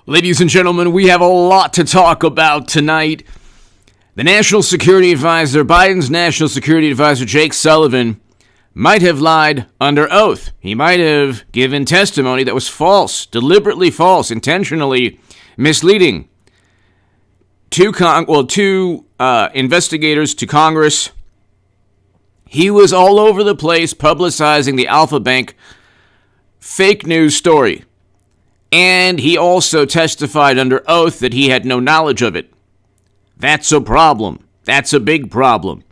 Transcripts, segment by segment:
Ladies and gentlemen, we have a lot to talk about tonight. The National Security Advisor, Biden's National Security Advisor, Jake Sullivan, might have lied under oath. He might have given testimony that was false, deliberately false, intentionally misleading. Two investigators to Congress. He was all over the place publicizing the Alpha Bank fake news story. And he also testified under oath that he had no knowledge of it. That's a problem. That's a big problem.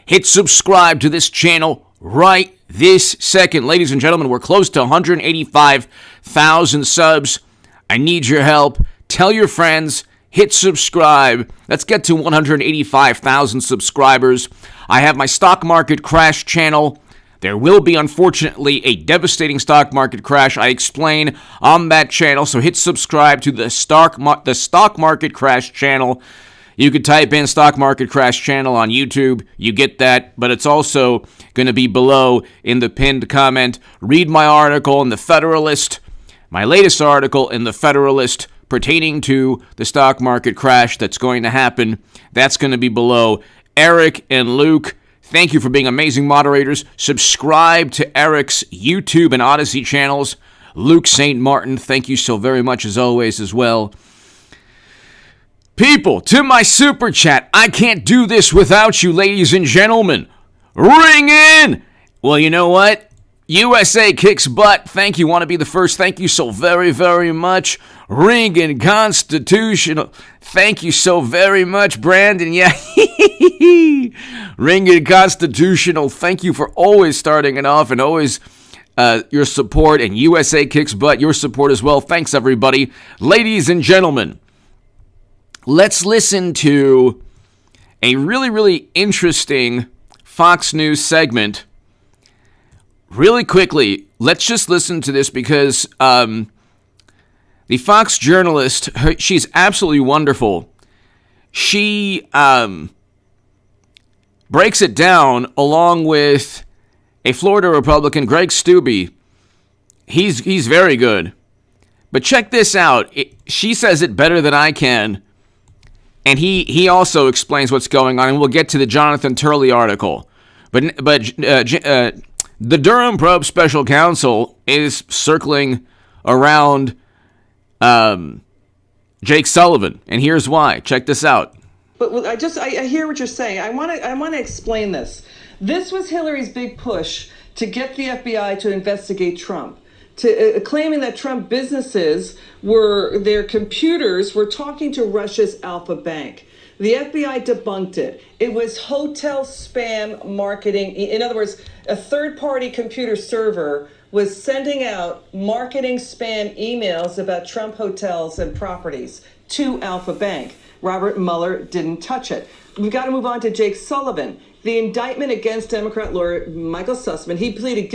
Hit subscribe to this channel right this second. Ladies and gentlemen, we're close to 185,000 subs. I need your help. Tell your friends. Hit subscribe. Let's get to 185,000 subscribers. I have my stock market crash channel. There will be, unfortunately, a devastating stock market crash. I explain on that channel, so hit subscribe to the stock market crash channel. You could type in stock market crash channel on YouTube. You get that, but it's also going to be below in the pinned comment. Read my article in the Federalist, my latest article in the Federalist pertaining to the stock market crash that's going to happen. That's going to be below. Eric and Luke, thank you for being amazing moderators. Subscribe to Eric's YouTube and Odyssey channels. Luke St. Martin, thank you so very much as always as well. People, to my super chat, I can't do this without you, ladies and gentlemen. Ring in! Well, you know what? USA kicks butt. Thank you. Want to be the first? Thank you so very, very much. Ring in Constitutional. Thank you so very much, Brandon. Yeah. Ring in Constitutional. Thank you for always starting it off and always your support. And USA kicks butt. Your support as well. Thanks, everybody. Ladies and gentlemen, let's listen to a really, really interesting Fox News segment. Really quickly, let's just listen to this because the Fox journalist, she's absolutely wonderful. She breaks it down along with a Florida Republican, Greg Steube. He's very good. But check this out. She says it better than I can. And he also explains what's going on. And we'll get to the Jonathan Turley article. But the Durham probe special counsel is circling around Jake Sullivan, and here's why. Check this out. But I hear what you're saying. I want to explain this. This was Hillary's big push to get the FBI to investigate Trump, to claiming that Trump businesses their computers were talking to Russia's Alpha Bank. The FBI debunked it. It was hotel spam marketing. In other words, a third-party computer server was sending out marketing spam emails about Trump hotels and properties to Alpha Bank. Robert Mueller didn't touch it. We've got to move on to Jake Sullivan. The indictment against Democrat lawyer Michael Sussman, he pleaded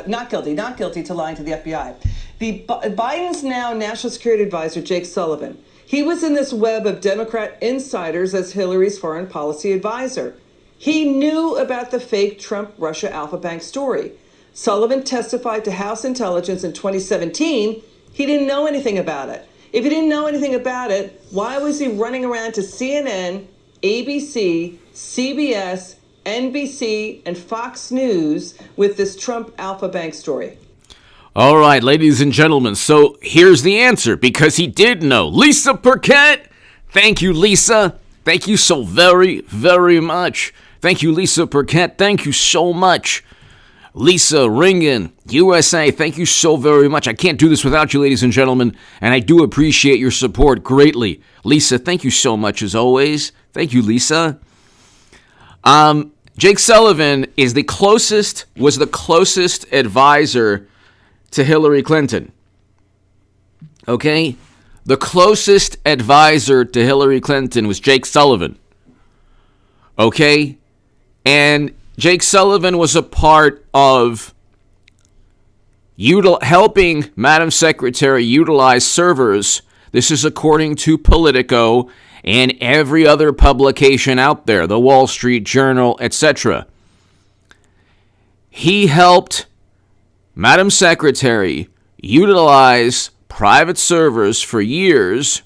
not guilty to lying to the FBI. Biden's now National Security Advisor, Jake Sullivan, he was in this web of Democrat insiders as Hillary's foreign policy advisor. He knew about the fake Trump-Russia Alpha Bank story. Sullivan testified to House Intelligence in 2017. He didn't know anything about it. If he didn't know anything about it, why was he running around to CNN, ABC, CBS, NBC, and Fox News with this Trump Alpha Bank story? All right, ladies and gentlemen, so here's the answer, because he did know. Lisa Burkett, thank you, Lisa. Thank you so very, very much. Thank you, Lisa Burkett. Thank you so much. Lisa Ringen, USA, thank you so very much. I can't do this without you, ladies and gentlemen, and I do appreciate your support greatly. Lisa, thank you so much as always. Thank you, Lisa. Jake Sullivan was the closest advisor to Hillary Clinton. Okay? The closest advisor to Hillary Clinton was Jake Sullivan. Okay? And Jake Sullivan was a part of helping Madam Secretary utilize servers. This is according to Politico and every other publication out there, the Wall Street Journal, etc. He helped Madam Secretary utilize private servers for years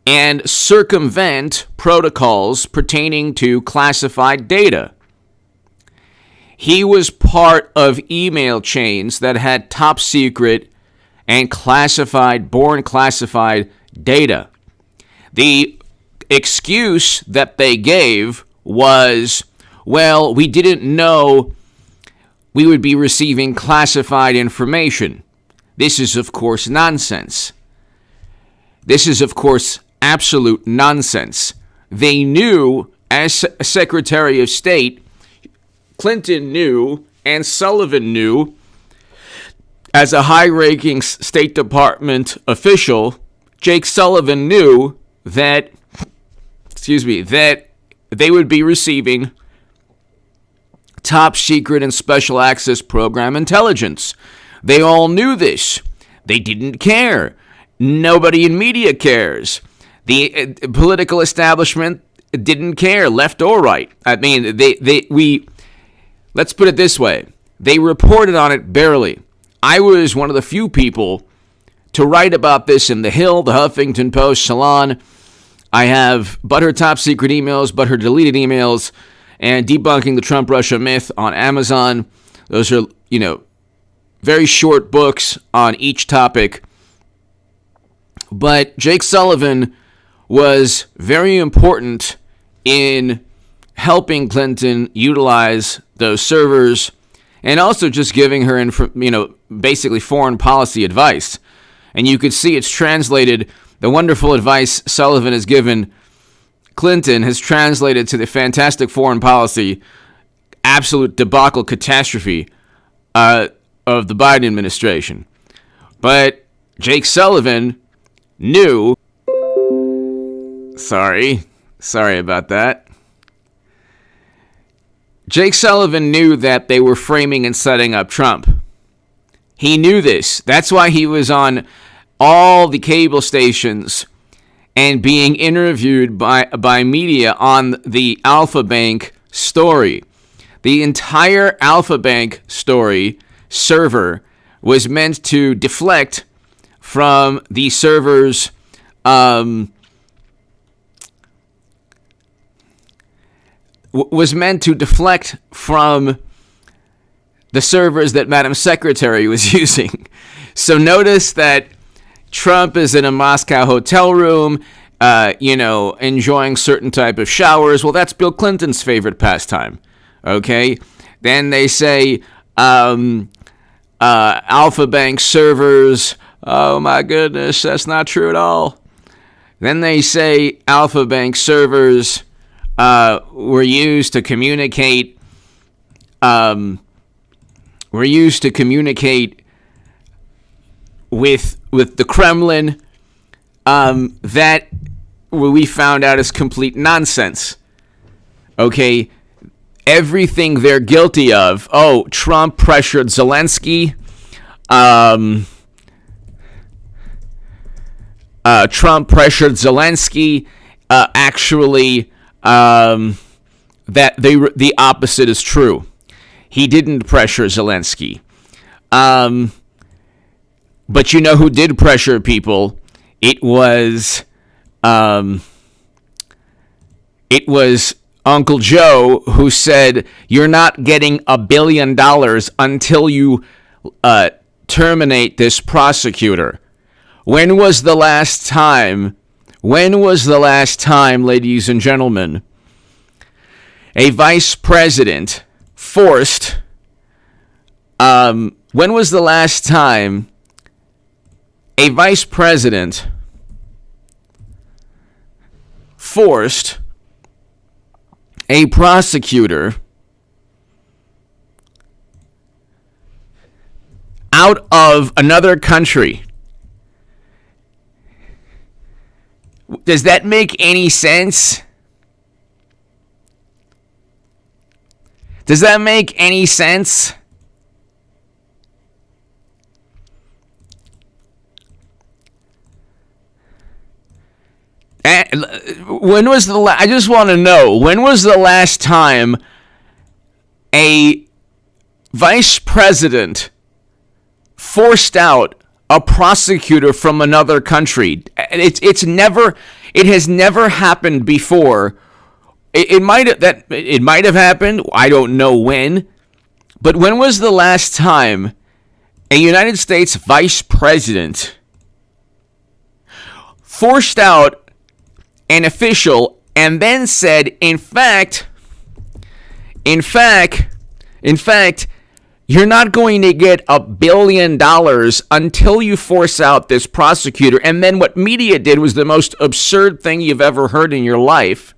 and circumvent protocols pertaining to classified data. He was part of email chains that had top secret and born classified data. The excuse that they gave was, well, we didn't know we would be receiving classified information. This is, of course, nonsense. This is, of course, absolute nonsense. They knew, as Secretary of State, Clinton knew, and Sullivan knew, as a high-ranking State Department official, Jake Sullivan knew that they would be receiving top secret and special access program intelligence. They all knew this. They didn't care. Nobody in media cares. The political establishment didn't care, left or right. I mean, let's put it this way. They reported on it barely. I was one of the few people to write about this in The Hill, The Huffington Post, Salon. I have But Her Top Secret Emails, But Her Deleted Emails, and Debunking the Trump-Russia Myth on Amazon. Those are, very short books on each topic. But Jake Sullivan was very important in helping Clinton utilize those servers and also just giving her, basically foreign policy advice. And you could see it's translated, the wonderful advice Sullivan has given Clinton has translated to the fantastic foreign policy, absolute debacle catastrophe of the Biden administration. But Jake Sullivan knew, sorry about that. Jake Sullivan knew that they were framing and setting up Trump. He knew this. That's why he was on all the cable stations and being interviewed by media on the Alpha Bank story. The entire Alpha Bank story server was meant to deflect from the servers was meant to deflect from the servers that Madam Secretary was using. So notice that Trump is in a Moscow hotel room, enjoying certain type of showers. Well, that's Bill Clinton's favorite pastime. Okay? Then they say Alpha Bank servers. Oh my goodness, that's not true at all. Then they say Alpha Bank servers were used to communicate. With the Kremlin. That we found out is complete nonsense. Okay, everything they're guilty of. Oh, Trump pressured Zelensky. Trump pressured Zelensky. Actually, that the opposite is true. He didn't pressure Zelensky. But you know who did pressure people? It was Uncle Joe who said, "You're not getting $1 billion until you terminate this prosecutor." When was the last time, ladies and gentlemen, a vice president forced, when was the last time a vice president forced a prosecutor out of another country? Does that make any sense? Does that make any sense? When was I just want to know, when was the last time a vice president forced out a prosecutor from another country. It has never happened before. It might have happened. I don't know when. But when was the last time a United States vice president forced out an official and then said, in fact, you're not going to get $1 billion until you force out this prosecutor? And then what media did was the most absurd thing you've ever heard in your life.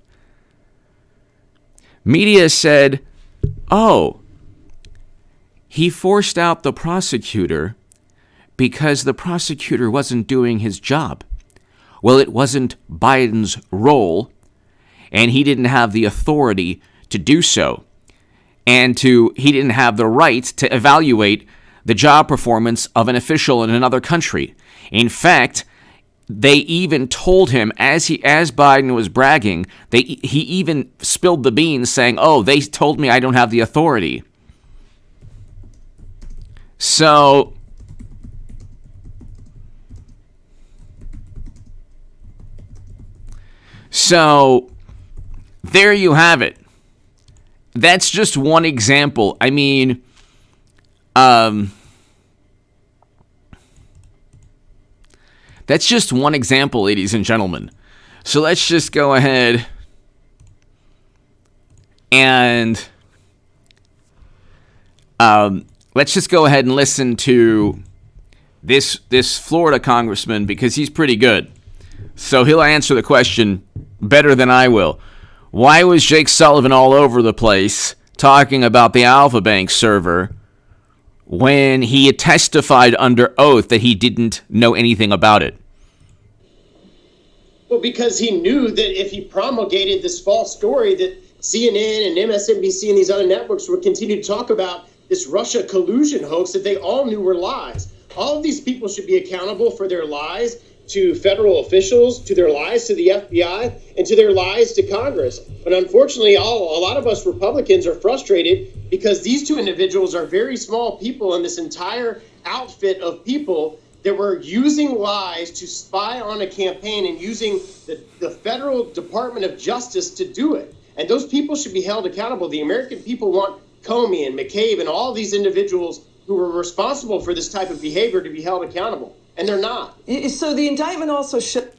Media said, oh, he forced out the prosecutor because the prosecutor wasn't doing his job. Well, it wasn't Biden's role, and he didn't have the authority to do so. And he didn't have the right to evaluate the job performance of an official in another country. In fact, they even told him, as Biden was bragging, he even spilled the beans saying, oh, they told me I don't have the authority. So there you have it. That's just one example. I mean, that's just one example, ladies and gentlemen. So let's just go ahead and listen to this Florida congressman, because he's pretty good. So he'll answer the question better than I will. Why was Jake Sullivan all over the place talking about the Alpha Bank server when he had testified under oath that he didn't know anything about it? Well, because he knew that if he promulgated this false story, that CNN and MSNBC and these other networks would continue to talk about this Russia collusion hoax that they all knew were lies. All of these people should be accountable for their lies to federal officials, to their lies to the FBI, and to their lies to Congress. But unfortunately, a lot of us Republicans are frustrated because these two individuals are very small people in this entire outfit of people that were using lies to spy on a campaign and using the federal Department of Justice to do it. And those people should be held accountable. The American people want Comey and McCabe and all these individuals who were responsible for this type of behavior to be held accountable. And they're not. So the indictment also should.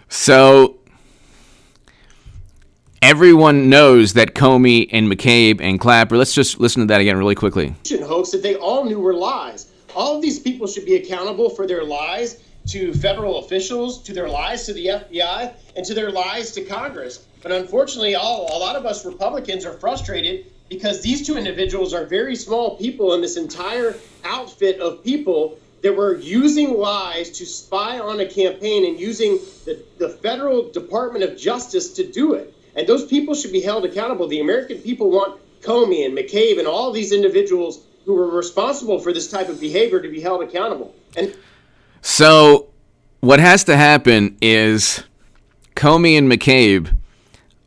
So everyone knows that Comey and McCabe and Clapper. Let's just listen to that again really quickly. Hoax that they all knew were lies. All of these people should be accountable for their lies to federal officials, to their lies to the FBI, and to their lies to Congress. But unfortunately, a lot of us Republicans are frustrated because these two individuals are very small people in this entire outfit of people that were using lies to spy on a campaign and using the federal Department of Justice to do it. And those people should be held accountable. The American people want Comey and McCabe and all these individuals who were responsible for this type of behavior to be held accountable. And so what has to happen is Comey and McCabe,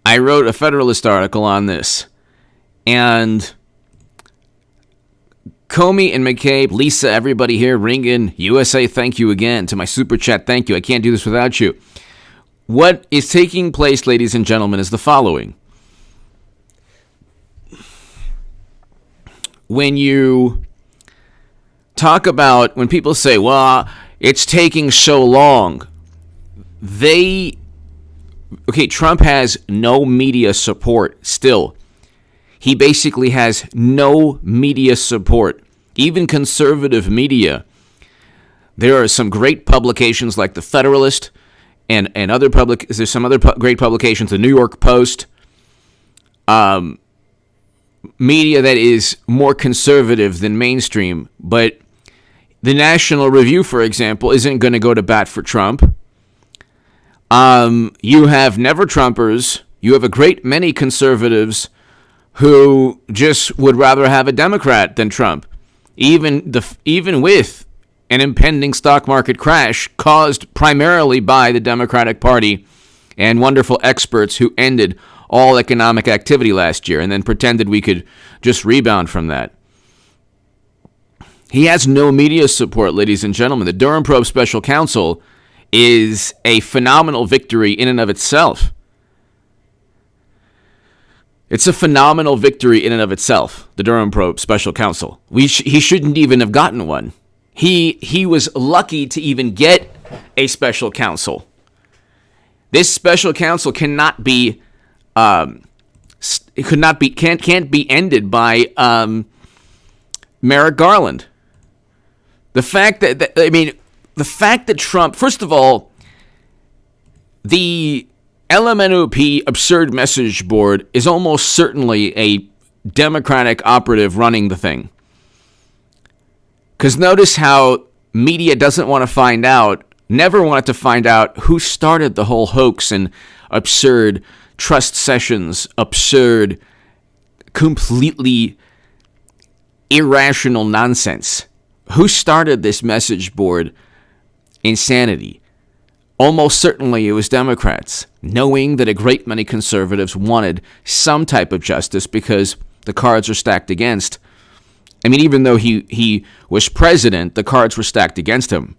I wrote a Federalist article on this, and Comey and McCabe, Lisa, everybody here, ring in, USA, thank you again. To my super chat, thank you. I can't do this without you. What is taking place, ladies and gentlemen, is the following. When you talk about, when people say, well, it's taking so long, Trump has no media support still. He basically has no media support, even conservative media. There are some great publications like The Federalist and other there's some other great publications, the New York Post, media that is more conservative than mainstream. But the National Review, for example, isn't going to go to bat for Trump. You have never-Trumpers. You have a great many conservatives who just would rather have a Democrat than Trump, even with an impending stock market crash caused primarily by the Democratic Party and wonderful experts who ended all economic activity last year and then pretended we could just rebound from that. He has no media support, ladies and gentlemen. The Durham probe special counsel is a phenomenal victory in and of itself. It's a phenomenal victory in and of itself, the Durham probe special counsel. He shouldn't even have gotten one. He was lucky to even get a special counsel. This special counsel cannot be can't be ended by Merrick Garland. The fact that Trump, first of all, the LMNOP absurd message board is almost certainly a Democratic operative running the thing. Because notice how media doesn't want to find out, never wanted to find out who started the whole hoax and absurd trust sessions, absurd, completely irrational nonsense. Who started this message board insanity? Almost certainly it was Democrats, knowing that a great many conservatives wanted some type of justice because the cards are stacked against. I mean, even though he was president, the cards were stacked against him.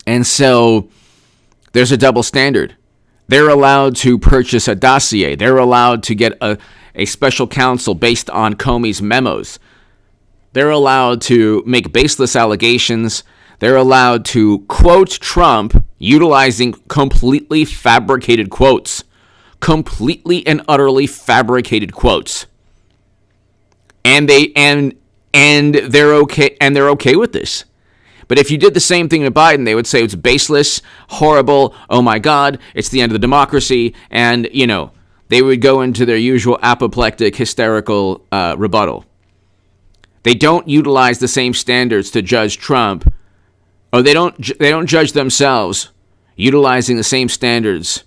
And so there's a double standard. They're allowed to purchase a dossier. They're allowed to get a special counsel based on Comey's memos. They're allowed to make baseless allegations. They're allowed to quote Trump utilizing completely fabricated quotes. Completely and utterly fabricated quotes. And they're okay with this. But if you did the same thing to Biden, they would say it's baseless, horrible, oh my God, it's the end of the democracy, and, they would go into their usual apoplectic, hysterical rebuttal. They don't utilize the same standards to judge Trump, or they don't judge themselves utilizing the same standards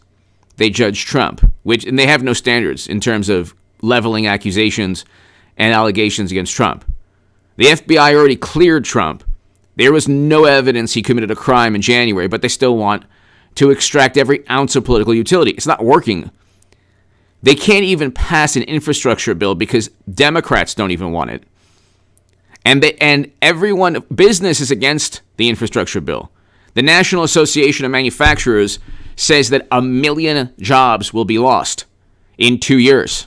they judge Trump, and they have no standards in terms of leveling accusations and allegations against Trump. The FBI already cleared Trump. There was no evidence he committed a crime in January, but they still want to extract every ounce of political utility. It's not working. They can't even pass an infrastructure bill because Democrats don't even want it. And everyone, business is against the infrastructure bill. The National Association of Manufacturers says that 1 million jobs will be lost in 2 years.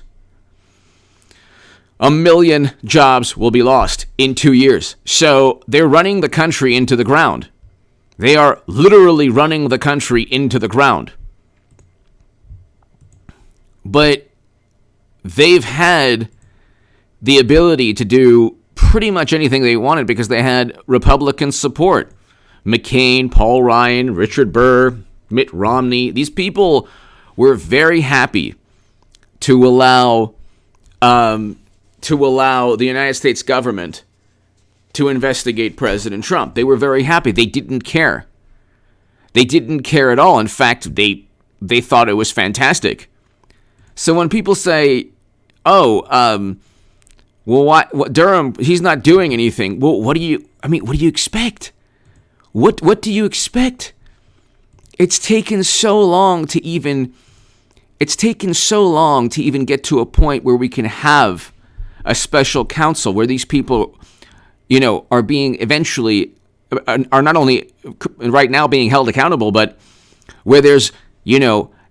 1 million jobs will be lost in 2 years. So they're running the country into the ground. They are literally running the country into the ground. But they've had the ability to do pretty much anything they wanted because they had Republican support. McCain, Paul Ryan, Richard Burr, Mitt Romney. These people were very happy to allow the United States government to investigate President Trump. They were very happy. They didn't care. They didn't care at all. In fact, they thought it was fantastic. So when people say, well, what Durham, he's not doing anything. Well, what do you expect? What do you expect? It's taken so long to even get to a point where we can have a special counsel where these people, are being eventually, are not only right now being held accountable, but where there's,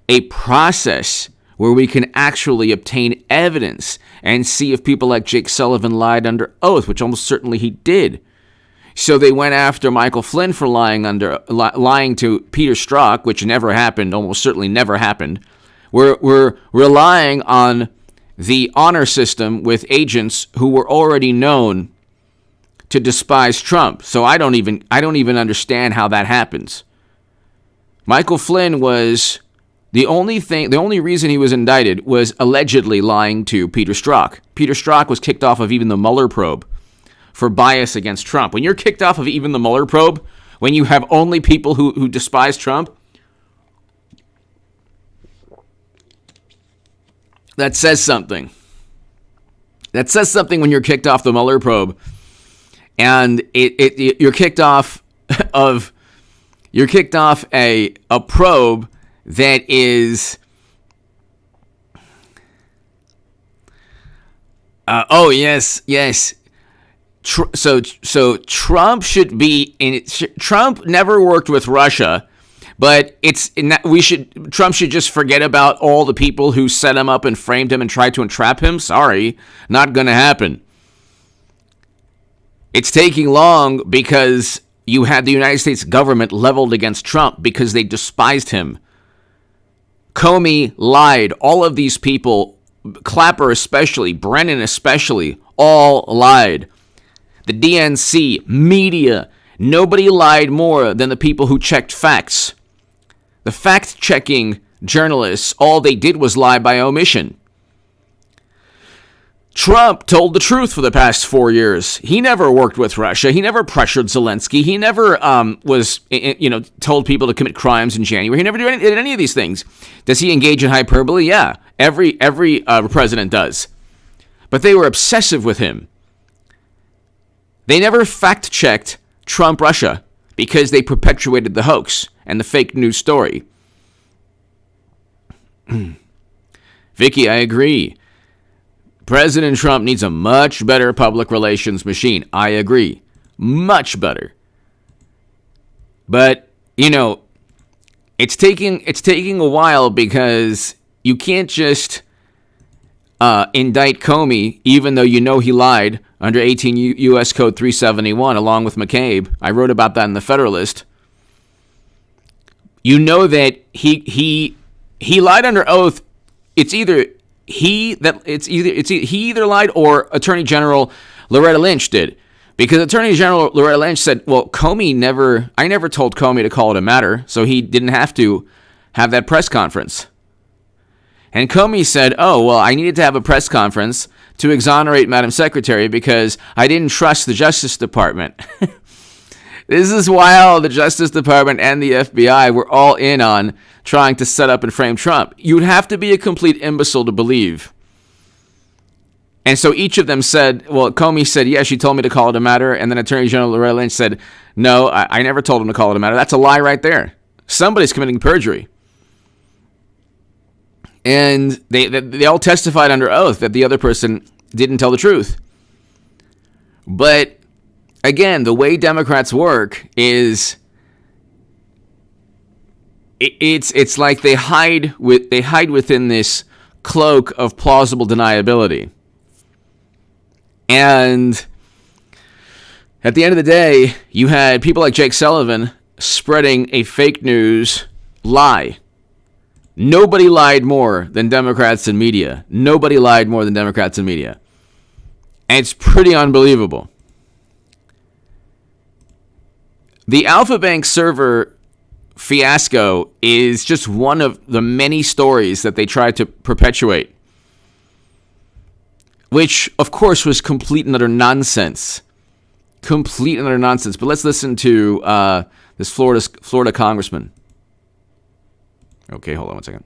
a process where we can actually obtain evidence and see if people like Jake Sullivan lied under oath, which almost certainly he did. So they went after Michael Flynn for lying to Peter Strzok, which never happened, almost certainly never happened. We're relying on the honor system with agents who were already known to despise Trump. So I don't even understand how that happens. Michael Flynn was the only reason he was indicted was allegedly lying to Peter Strzok. Peter Strzok was kicked off of even the Mueller probe for bias against Trump. When you're kicked off of even the Mueller probe, when you have only people who despise Trump, that says something. That says something when you're kicked off the Mueller probe, and you're kicked off a probe that is yes. So Trump should be in. Trump never worked with Russia, but Trump should just forget about all the people who set him up and framed him and tried to entrap him. Sorry, not going to happen. It's taking long because you had the United States government leveled against Trump because they despised him. Comey lied. All of these people, Clapper especially, Brennan especially, all lied. The DNC, media, nobody lied more than the people who checked facts. The fact-checking journalists, all they did was lie by omission. Trump told the truth for the past 4 years. He never worked with Russia. He never pressured Zelensky. He never told people to commit crimes in January. He never did any of these things. Does he engage in hyperbole? Yeah, every president does. But they were obsessive with him. They never fact-checked Trump-Russia because they perpetuated the hoax and the fake news story. Vicky, I agree. President Trump needs a much better public relations machine. I agree. Much better. But, it's taking a while because you can't just indict Comey, even though you know he lied under 18 U.S. Code 371, along with McCabe. I wrote about that in the Federalist. You know that he lied under oath. It's either he lied or Attorney General Loretta Lynch did, because Attorney General Loretta Lynch said, "Well, I never told Comey to call it a matter, so he didn't have to have that press conference." And Comey said, "Oh, well, I needed to have a press conference to exonerate Madam Secretary because I didn't trust the Justice Department." This is while the Justice Department and the FBI were all in on trying to set up and frame Trump. You'd have to be a complete imbecile to believe. And so each of them said, well, Comey said, yeah, she told me to call it a matter. And then Attorney General Loretta Lynch said, no, I never told him to call it a matter. That's a lie right there. Somebody's committing perjury. And they all testified under oath that the other person didn't tell the truth. But again, the way Democrats work is it's like they hide within this cloak of plausible deniability. And at the end of the day, you had people like Jake Sullivan spreading a fake news lie. Nobody lied more than Democrats and media. Nobody lied more than Democrats and media. And it's pretty unbelievable. The Alpha Bank server fiasco is just one of the many stories that they tried to perpetuate, which, of course, was complete and utter nonsense. Complete and utter nonsense. But let's listen to this Florida congressman. Okay, hold on one second.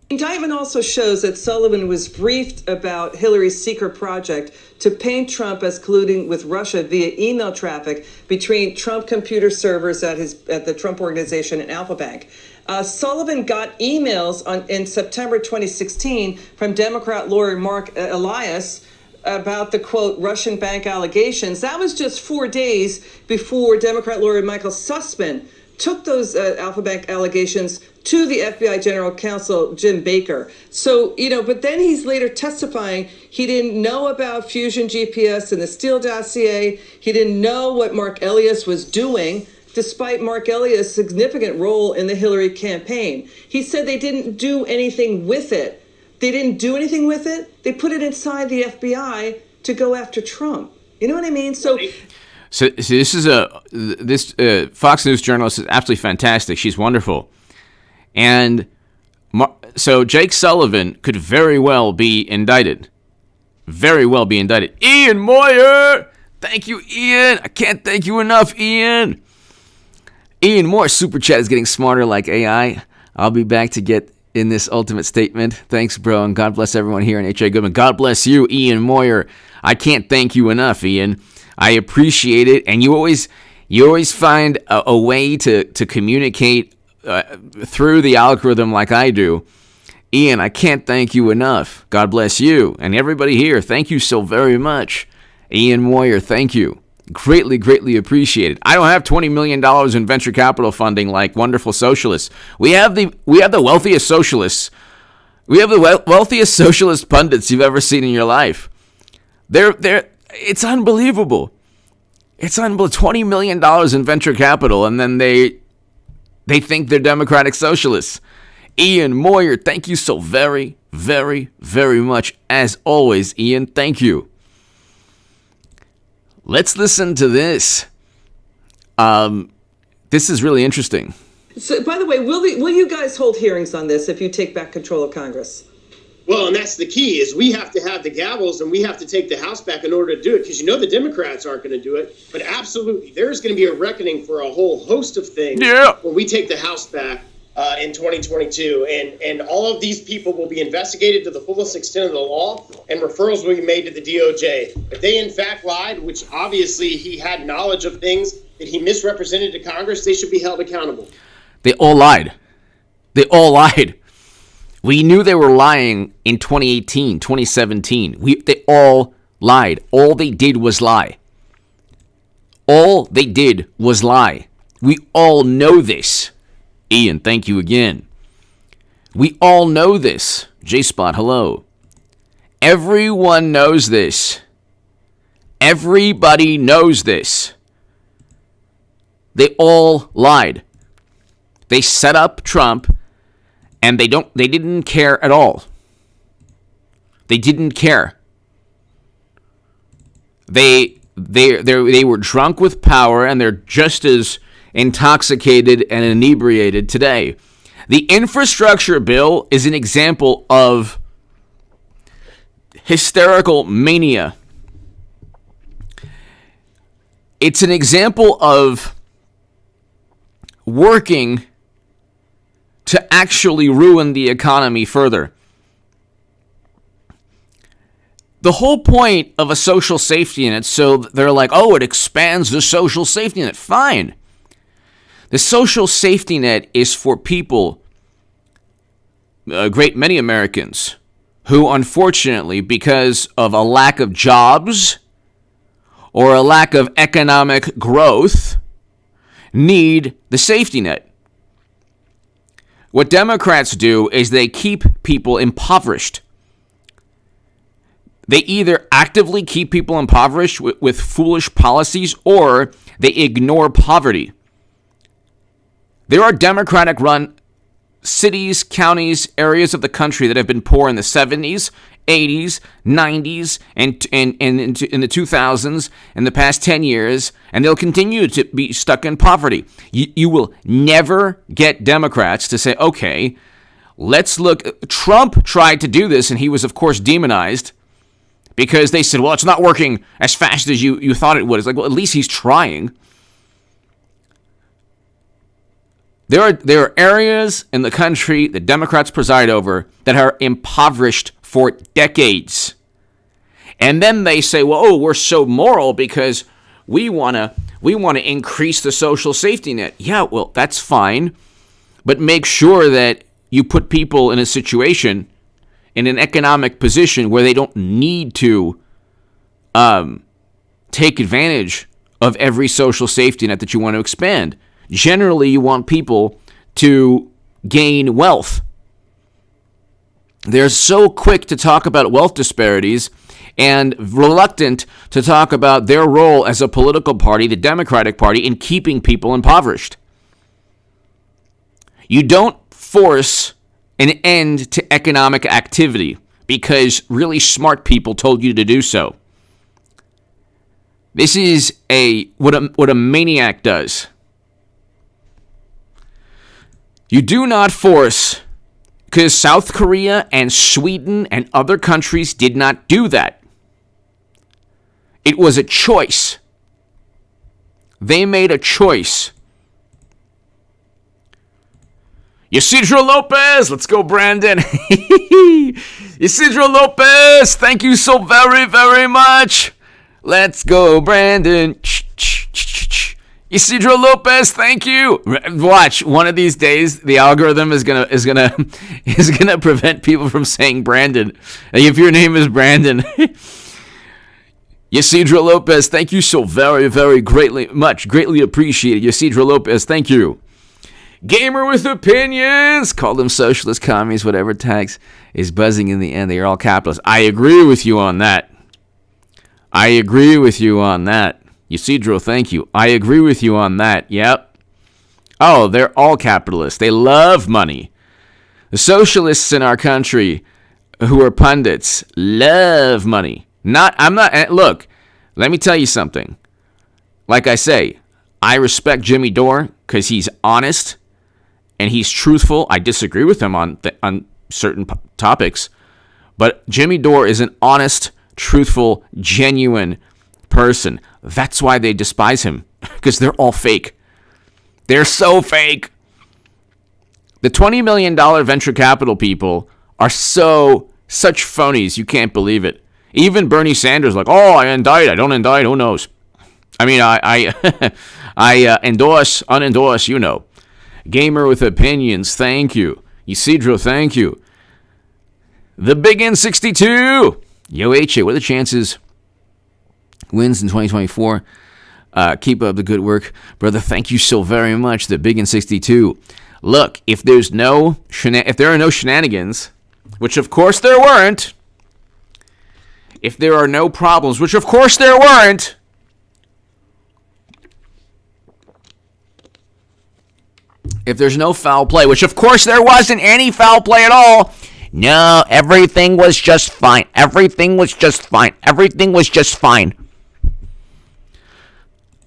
Indictment also shows that Sullivan was briefed about Hillary's secret project to paint Trump as colluding with Russia via email traffic between Trump computer servers at the Trump Organization and Alpha Bank. Sullivan got emails in September 2016 from Democrat lawyer Mark Elias about the, quote, Russian bank allegations. That was just 4 days before Democrat lawyer Michael Sussman took those Alpha Bank allegations to the FBI General Counsel, Jim Baker. So, but then he's later testifying he didn't know about Fusion GPS and the Steele dossier. He didn't know what Mark Elias was doing, despite Mark Elias' significant role in the Hillary campaign. He said they didn't do anything with it. They didn't do anything with it. They put it inside the FBI to go after Trump. You know what I mean? So this is Fox News journalist is absolutely fantastic. She's wonderful. And so Jake Sullivan could very well be indicted. Very well be indicted. Ian Moyer! Thank you, Ian. I can't thank you enough, Ian. Ian Moore, Super Chat is getting smarter like AI. I'll be back to get in this ultimate statement. Thanks, bro, and God bless everyone here in H.A. Goodman. God bless you, Ian Moyer. I can't thank you enough, Ian. I appreciate it, and you always find a way to communicate through the algorithm like I do. Ian, I can't thank you enough. God bless you. And everybody here, thank you so very much. Ian Moyer, thank you. Greatly, greatly appreciated. I don't have $20 million in venture capital funding like wonderful socialists. We have the wealthiest socialists. We have the wealthiest socialist pundits you've ever seen in your life. It's unbelievable. It's unbelievable. $20 million in venture capital, and then they think they're democratic socialists. Ian Moyer, thank you so very, very, very much. As always, Ian, thank you. Let's listen to this. This is really interesting. So, by the way, will you guys hold hearings on this if you take back control of Congress? Well, and that's the key, is we have to have the gavels and we have to take the House back in order to do it, because the Democrats aren't going to do it. But absolutely, there's going to be a reckoning for a whole host of things when we take the House back in 2022. And all of these people will be investigated to the fullest extent of the law, and referrals will be made to the DOJ. If they in fact lied, which obviously he had knowledge of things that he misrepresented to Congress, they should be held accountable. They all lied. They all lied. We knew they were lying in 2018, 2017. They all lied. All they did was lie. All they did was lie. We all know this. Ian, thank you again. We all know this. J-Spot, hello. Everyone knows this. Everybody knows this. They all lied. They set up Trump, and they didn't care at all. They didn't care. They were drunk with power, and they're just as intoxicated and inebriated today. The infrastructure bill is an example of hysterical mania. It's an example of working to actually ruin the economy further. The whole point of a social safety net, so they're like, oh, it expands the social safety net. Fine. The social safety net is for people, a great many Americans, who unfortunately, because of a lack of jobs or a lack of economic growth, need the safety net. What Democrats do is they keep people impoverished. They either actively keep people impoverished with foolish policies, or they ignore poverty. There are Democratic-run cities, counties, areas of the country that have been poor in the 70s, 80s, 90s, and in the 2000s, in the past 10 years, and they'll continue to be stuck in poverty. You will never get Democrats to say, okay, let's look. Trump tried to do this, and he was, of course, demonized because they said, well, it's not working as fast as you thought it would. It's like, well, at least he's trying. There are areas in the country that Democrats preside over that are impoverished for decades. And then they say, well, oh, we're so moral because we want to increase the social safety net. Yeah, well, that's fine. But make sure that you put people in a situation, in an economic position where they don't need to take advantage of every social safety net that you want to expand. Generally, you want people to gain wealth. They're so quick to talk about wealth disparities and reluctant to talk about their role as a political party, the Democratic Party, in keeping people impoverished. You don't force an end to economic activity because really smart people told you to do so. This is what a maniac does. You do not force, because South Korea and Sweden and other countries did not do that. It was a choice. They made a choice. Ysidro Lopez, let's go, Brandon. Ysidro Lopez, thank you so very, very much. Let's go, Brandon. Isidro Lopez, thank you. Watch, one of these days the algorithm is gonna prevent people from saying Brandon. If your name is Brandon. Isidro Lopez, thank you so very, very greatly appreciated. Isidro Lopez, thank you. Gamer with opinions, call them socialist, commies, whatever tags is buzzing in the end. They are all capitalists. I agree with you on that. Isidro, thank you. I agree with you on that. Yep. Oh, they're all capitalists. They love money. The socialists in our country who are pundits love money. Look, let me tell you something. Like I say, I respect Jimmy Dore because he's honest and he's truthful. I disagree with him on certain topics, but Jimmy Dore is an honest, truthful, genuine person. That's why they despise him, because they're all fake. They're so fake. The $20 million venture capital people are such phonies, you can't believe it. Even Bernie Sanders, like, oh, I indict, I don't indict, who knows? I mean, I endorse, unendorse, you know. Gamer with opinions, thank you. Isidro, thank you. The Big N62. Yo, H, what are the chances wins in 2024? Keep up the good work, brother. Thank you so very much. The Big N62. Look, if there are no shenanigans, which of course there weren't, if there are no problems, which of course there weren't, if there's no foul play, which of course there wasn't any foul play at all, no, everything was just fine.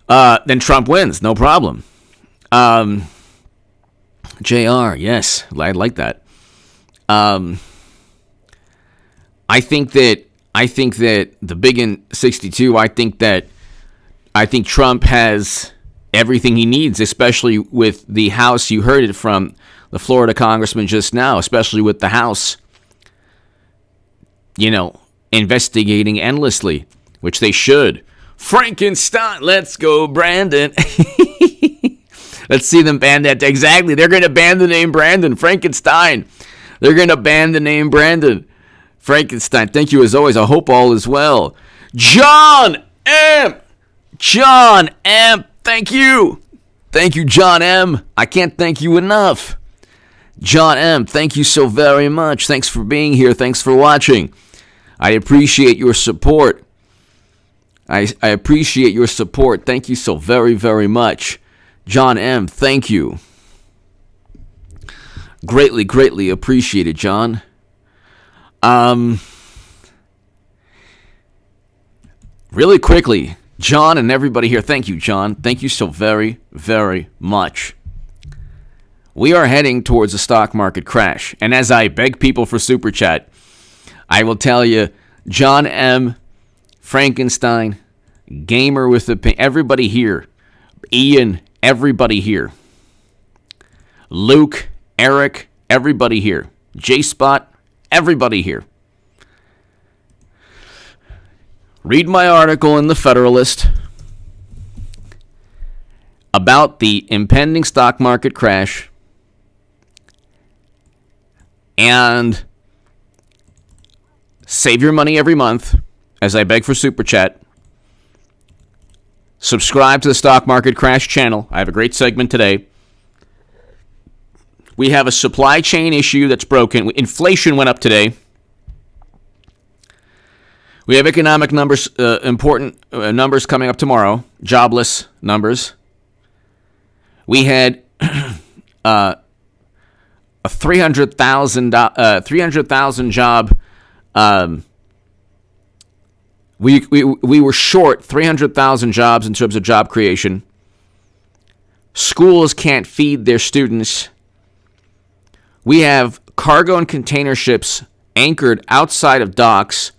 Then Trump wins, no problem. JR, yes, I like that. I think that the Big N62, I think Trump has everything he needs, especially with the House. You heard it from the Florida congressman just now, especially with the House, investigating endlessly, which they should. Frankenstein, let's go, Brandon. Let's see them ban that. Exactly. They're going to ban the name Brandon. Frankenstein. They're going to ban the name Brandon. Frankenstein. Thank you as always. I hope all is well. John M. Thank you. Thank you, John M. I can't thank you enough. John M., thank you so very much. Thanks for being here. Thanks for watching. I appreciate your support. I appreciate your support. Thank you so very, very much. John M., thank you. Greatly, greatly appreciated, John. Really quickly, John and everybody here, thank you, John. Thank you so very, very much. We are heading towards a stock market crash. And as I beg people for Super Chat, I will tell you, John M., Frankenstein, Gamer with the everybody here, Ian, everybody here, Luke, Eric, everybody here, J-Spot, everybody here. Read my article in the Federalist about the impending stock market crash and save your money every month as I beg for Super Chat. Subscribe to the Stock Market Crash channel. I have a great segment today. We have a supply chain issue that's broken. Inflation went up today. We have economic numbers, important numbers coming up tomorrow. Jobless numbers. We had a 300,000 job. We were short 300,000 jobs in terms of job creation. Schools can't feed their students. We have cargo and container ships anchored outside of docks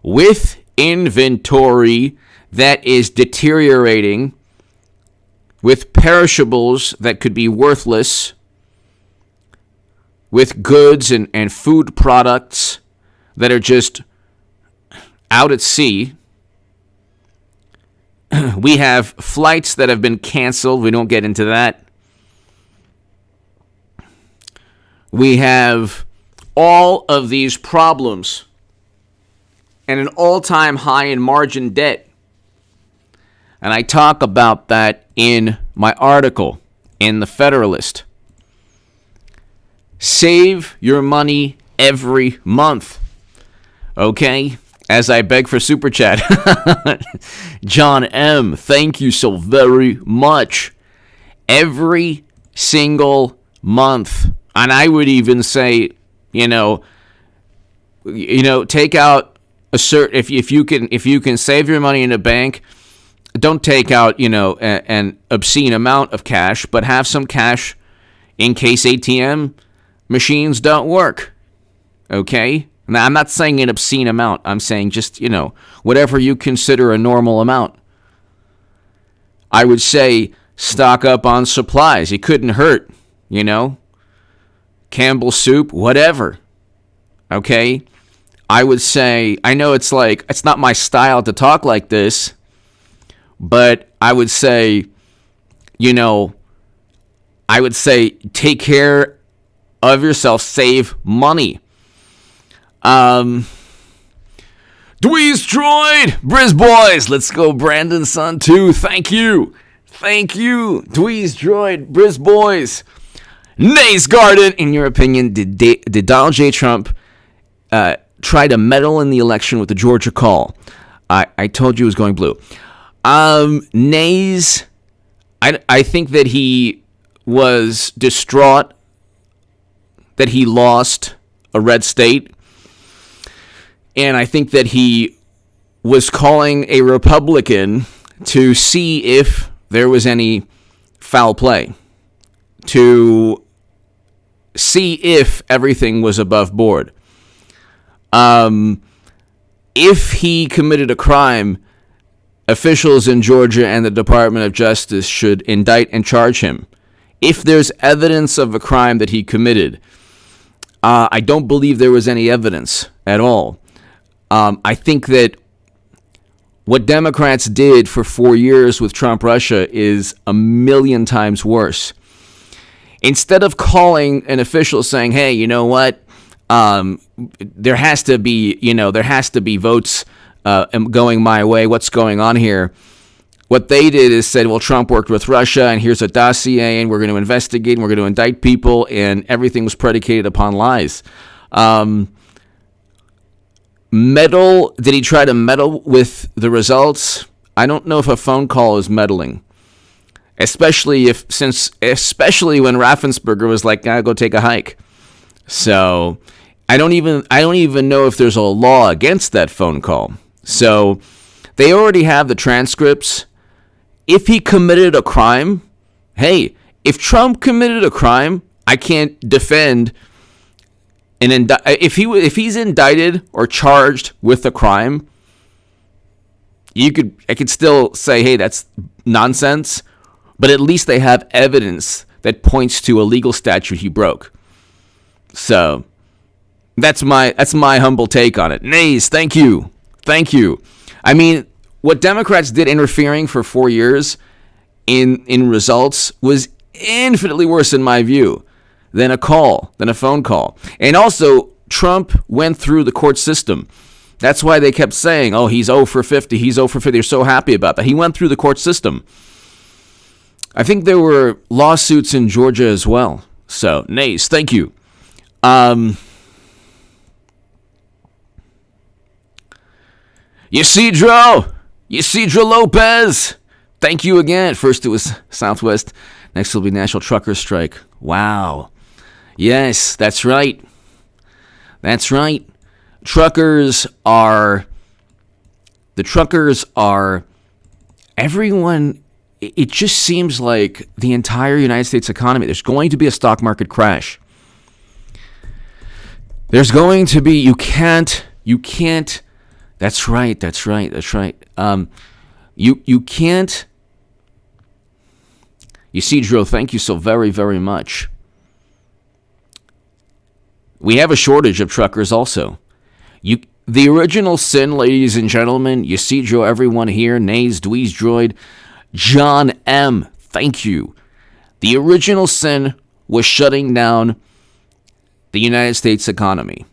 with inventory that is deteriorating, with perishables that could be worthless, with goods and food products that are just out at sea. We have flights that have been canceled. We don't get into that. We have all of these problems and an all-time high in margin debt. And I talk about that in my article in The Federalist. Save your money every month. Okay? As I beg for Super Chat. John M., thank you so very much. Every single month. And I would even say, take out a certain, if you can save your money in a bank, don't take out, an obscene amount of cash, but have some cash in case ATM machines don't work. Okay? Now, I'm not saying an obscene amount. I'm saying just, whatever you consider a normal amount. I would say stock up on supplies. It couldn't hurt, Campbell's soup, whatever. Okay? I would say, I know it's not my style to talk like this, but I would say, take care of yourself, save money. Dweez Droid, Briz Boys, let's go, Brandon Son 2, thank you, Dweez Droid, Briz Boys. Nays Garden, in your opinion, did Donald J. Trump try to meddle in the election with the Georgia call? I told you it was going blue. Nays, I think that he was distraught that he lost a red state. And I think that he was calling a Republican to see if there was any foul play, to see if everything was above board. If he committed a crime, officials in Georgia and the Department of Justice should indict and charge him. If there's evidence of a crime that he committed, I don't believe there was any evidence at all. I think that what Democrats did for 4 years with Trump Russia is a million times worse. Instead of calling an official saying, hey, you know what, there has to be votes going my way, what's going on here? What they did is said, well, Trump worked with Russia, and here's a dossier, and we're going to investigate, and we're going to indict people, and everything was predicated upon lies. Did he try to meddle with the results? I don't know if a phone call is meddling. Especially when Raffensperger was like, "Gotta go take a hike." So I don't even know if there's a law against that phone call. So they already have the transcripts. If he committed a crime, hey, if Trump committed a crime, I can't defend if he's indicted or charged with a crime. I could still say, hey, that's nonsense. But at least they have evidence that points to a legal statute he broke. So that's my humble take on it. Nays, thank you. I mean, what Democrats did interfering for 4 years in results was infinitely worse in my view than a phone call. And also, Trump went through the court system. That's why they kept saying, oh, he's 0 for 50, he's 0 for 50. They're so happy about that. He went through the court system. I think there were lawsuits in Georgia as well. So, nays, thank you. Ysidro Lopez, thank you again. First it was Southwest, next will be National Truckers Strike. Wow. Yes, that's right. Truckers are everyone. It just seems like the entire United States economy, there's going to be a stock market crash. There's going to be, you can't, that's right. You can't, Ysidro, thank you so very, very much. We have a shortage of truckers also. The original sin, ladies and gentlemen, you see Joe, everyone here, Nays, Dweez, Droid, John M., thank you. The original sin was shutting down the United States economy.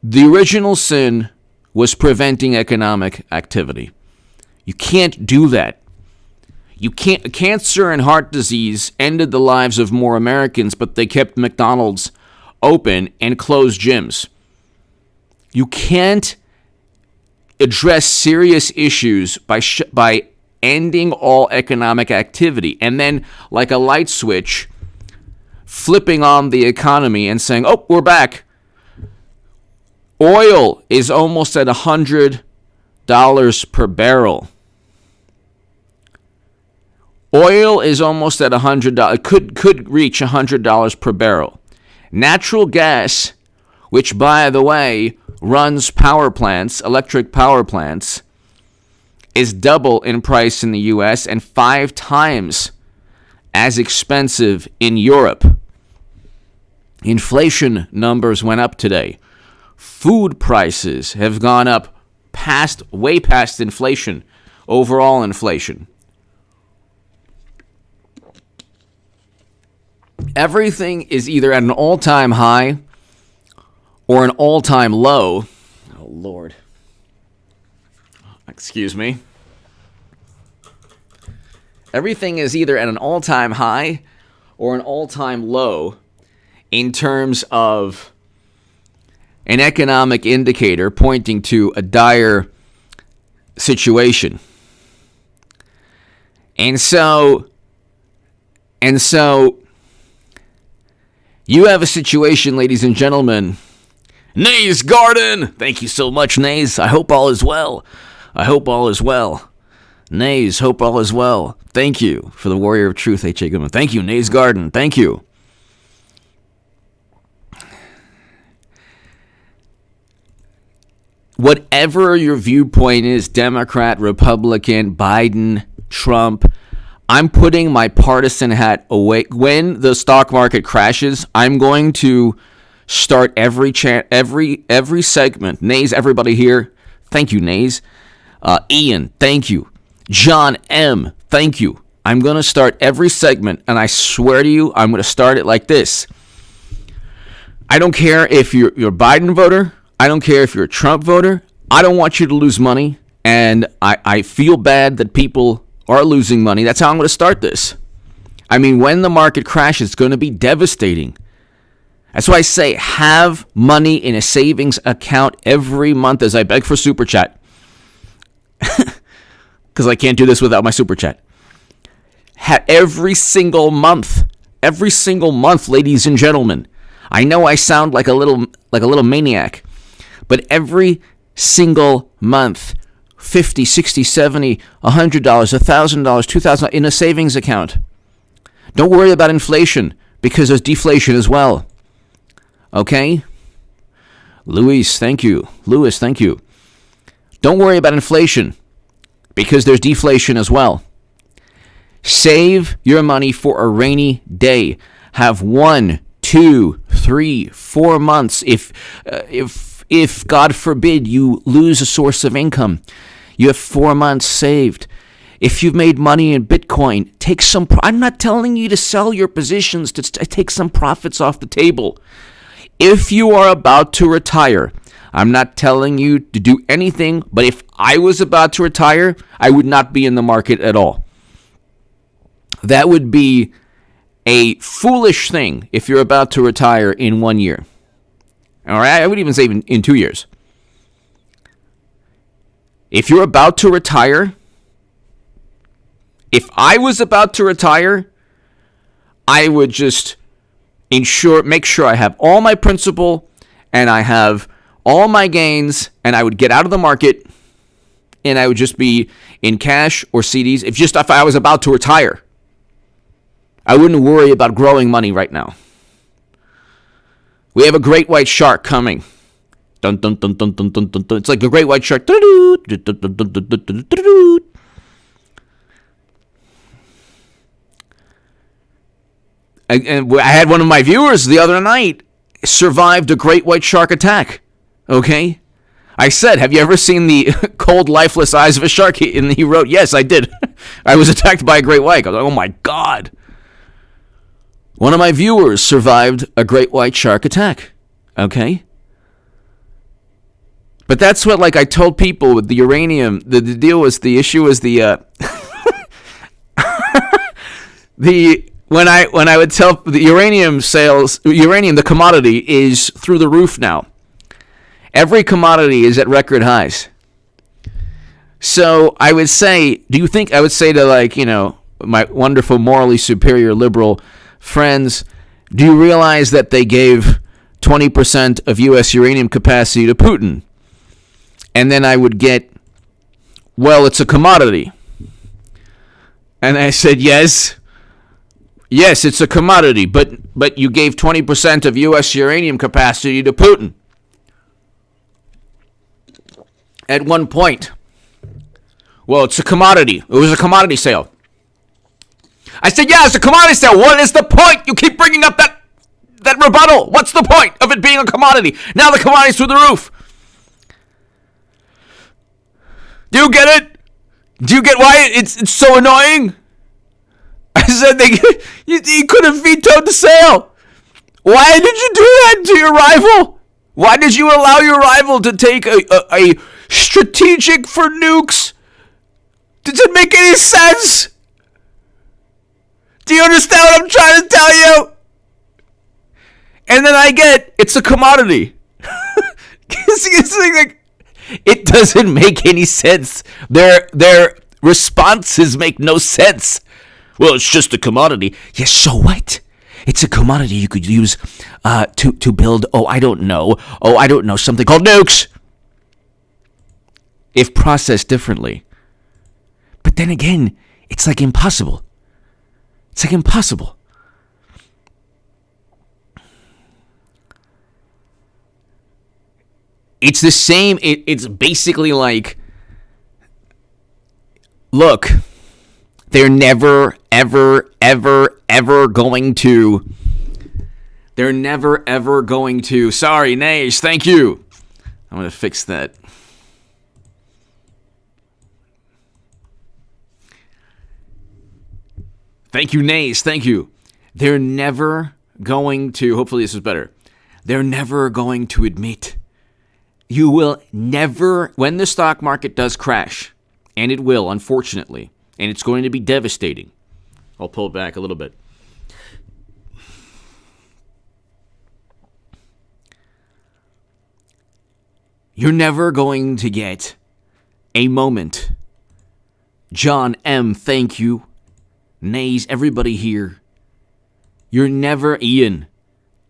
The original sin was preventing economic activity. You can't do that. Cancer and heart disease ended the lives of more Americans, but they kept McDonald's open and closed gyms. You can't address serious issues by ending all economic activity and then, like a light switch, flipping on the economy and saying, oh, we're back. Oil is almost at $100 per barrel. Oil is almost at $100, could reach $100 per barrel. Natural gas, which, by the way, runs power plants, electric power plants, is double in price in the U.S. and 5 times as expensive in Europe. Inflation numbers went up today. Food prices have gone up way past inflation, overall inflation. Everything is either at an all-time high or an all-time low. Oh, Lord. Excuse me. Everything is either at an all-time high or an all-time low in terms of an economic indicator pointing to a dire situation. And so you have a situation, ladies and gentlemen. Nays Garden! Thank you so much, Nays. I hope all is well. I hope all is well. Nays, hope all is well. Thank you for the Warrior of Truth, H.A. Goodman. Thank you, Nays Garden. Thank you. Whatever your viewpoint is, Democrat, Republican, Biden, Trump, I'm putting my partisan hat away. When the stock market crashes, I'm going to start every segment. Nays, everybody here, thank you, Nays. Ian, thank you. John M., thank you. I'm going to start every segment, and I swear to you, I'm going to start it like this. I don't care if you're a Biden voter. I don't care if you're a Trump voter. I don't want you to lose money, and I feel bad that people are losing money. That's how I'm going to start this. I mean, when the market crashes, it's going to be devastating. That's why I say have money in a savings account every month as I beg for Super Chat. Because I can't do this without my Super Chat. Every single month, ladies and gentlemen. I know I sound like a little maniac, but every single month, $50, $60, $70, $100, $1,000, $2,000 in a savings account. Don't worry about inflation because there's deflation as well. Okay? Luis, thank you. Lewis, thank you. Don't worry about inflation because there's deflation as well. Save your money for a rainy day. Have 1, 2, 3, 4 months. If God forbid you lose a source of income, you have 4 months saved. If you've made money in Bitcoin, take some. I'm not telling you to sell your positions to take some profits off the table. If you are about to retire, I'm not telling you to do anything, but if I was about to retire, I would not be in the market at all. That would be a foolish thing if you're about to retire in 1 year. Or I would even say in 2 years. If you're about to retire, if I was about to retire, I would just make sure I have all my principal and I have all my gains, and I would get out of the market and I would just be in cash or CDs. If I was about to retire, I wouldn't worry about growing money right now. We have a great white shark coming. Dun, dun, dun, dun, dun, dun, dun, dun. It's like a great white shark. And I had one of my viewers the other night. survived a great white shark attack. Okay? I said, have you ever seen the cold, lifeless eyes of a shark? And he wrote, yes, I did. I was attacked by a great white. I was like, oh my God. One of my viewers survived a great white shark attack. Okay? But that's what, like, I told people with the uranium. The deal was, the issue was the when I would tell the uranium sales, the commodity is through the roof now. Every commodity is at record highs. So I would say, I would say to, like, you know, my wonderful, morally superior liberal friends, do you realize that they gave 20% of U.S. uranium capacity to Putin? And then I would get, well, it's a commodity. And I said, yes, it's a commodity, but you gave 20% of U.S. uranium capacity to Putin. At one point, well, it's a commodity. It was a commodity sale. I said, yeah, it's a commodity sale. What is the point? You keep bringing up that rebuttal. What's the point of it being a commodity? Now the commodity's through the roof. Do you get it? Do you get why it's so annoying? I said you could have vetoed the sale. Why did you do that to your rival? Why did you allow your rival to take a strategic for nukes? Does it make any sense? Do you understand what I'm trying to tell you? And then I get, it's a commodity. It's like, it doesn't make any sense. Their responses make no sense. Well, it's just a commodity. Yes, so what? It's a commodity you could use to build, I don't know, something called nukes. If processed differently. But then again, it's like impossible. It's like impossible. It's the same. It's basically like, look, they're never, ever, ever, ever going to. They're never, ever going to. Sorry, Nash, thank you. I'm going to fix that. Thank you, Nays. Thank you. They're never going to, hopefully this is better. They're never going to admit. You will never, when the stock market does crash, and it will, unfortunately, and it's going to be devastating. I'll pull it back a little bit. You're never going to get a moment. John M., thank you. Nays, everybody here. You're never, Ian,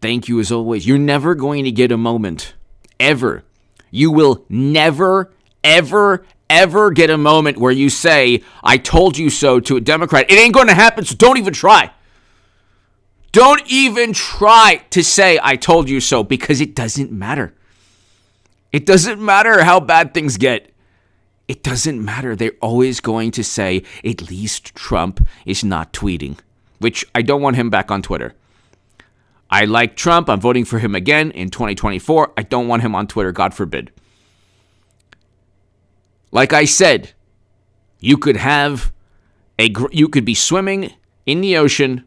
thank you as always. You're never going to get a moment, ever. You will never, ever, ever get a moment where you say, I told you so to a Democrat. It ain't going to happen, so don't even try. Don't even try to say, I told you so, because it doesn't matter. It doesn't matter how bad things get. It doesn't matter. They're always going to say, at least Trump is not tweeting, which I don't want him back on Twitter. I like Trump. I'm voting for him again in 2024. I don't want him on Twitter, God forbid. Like I said, you could be swimming in the ocean,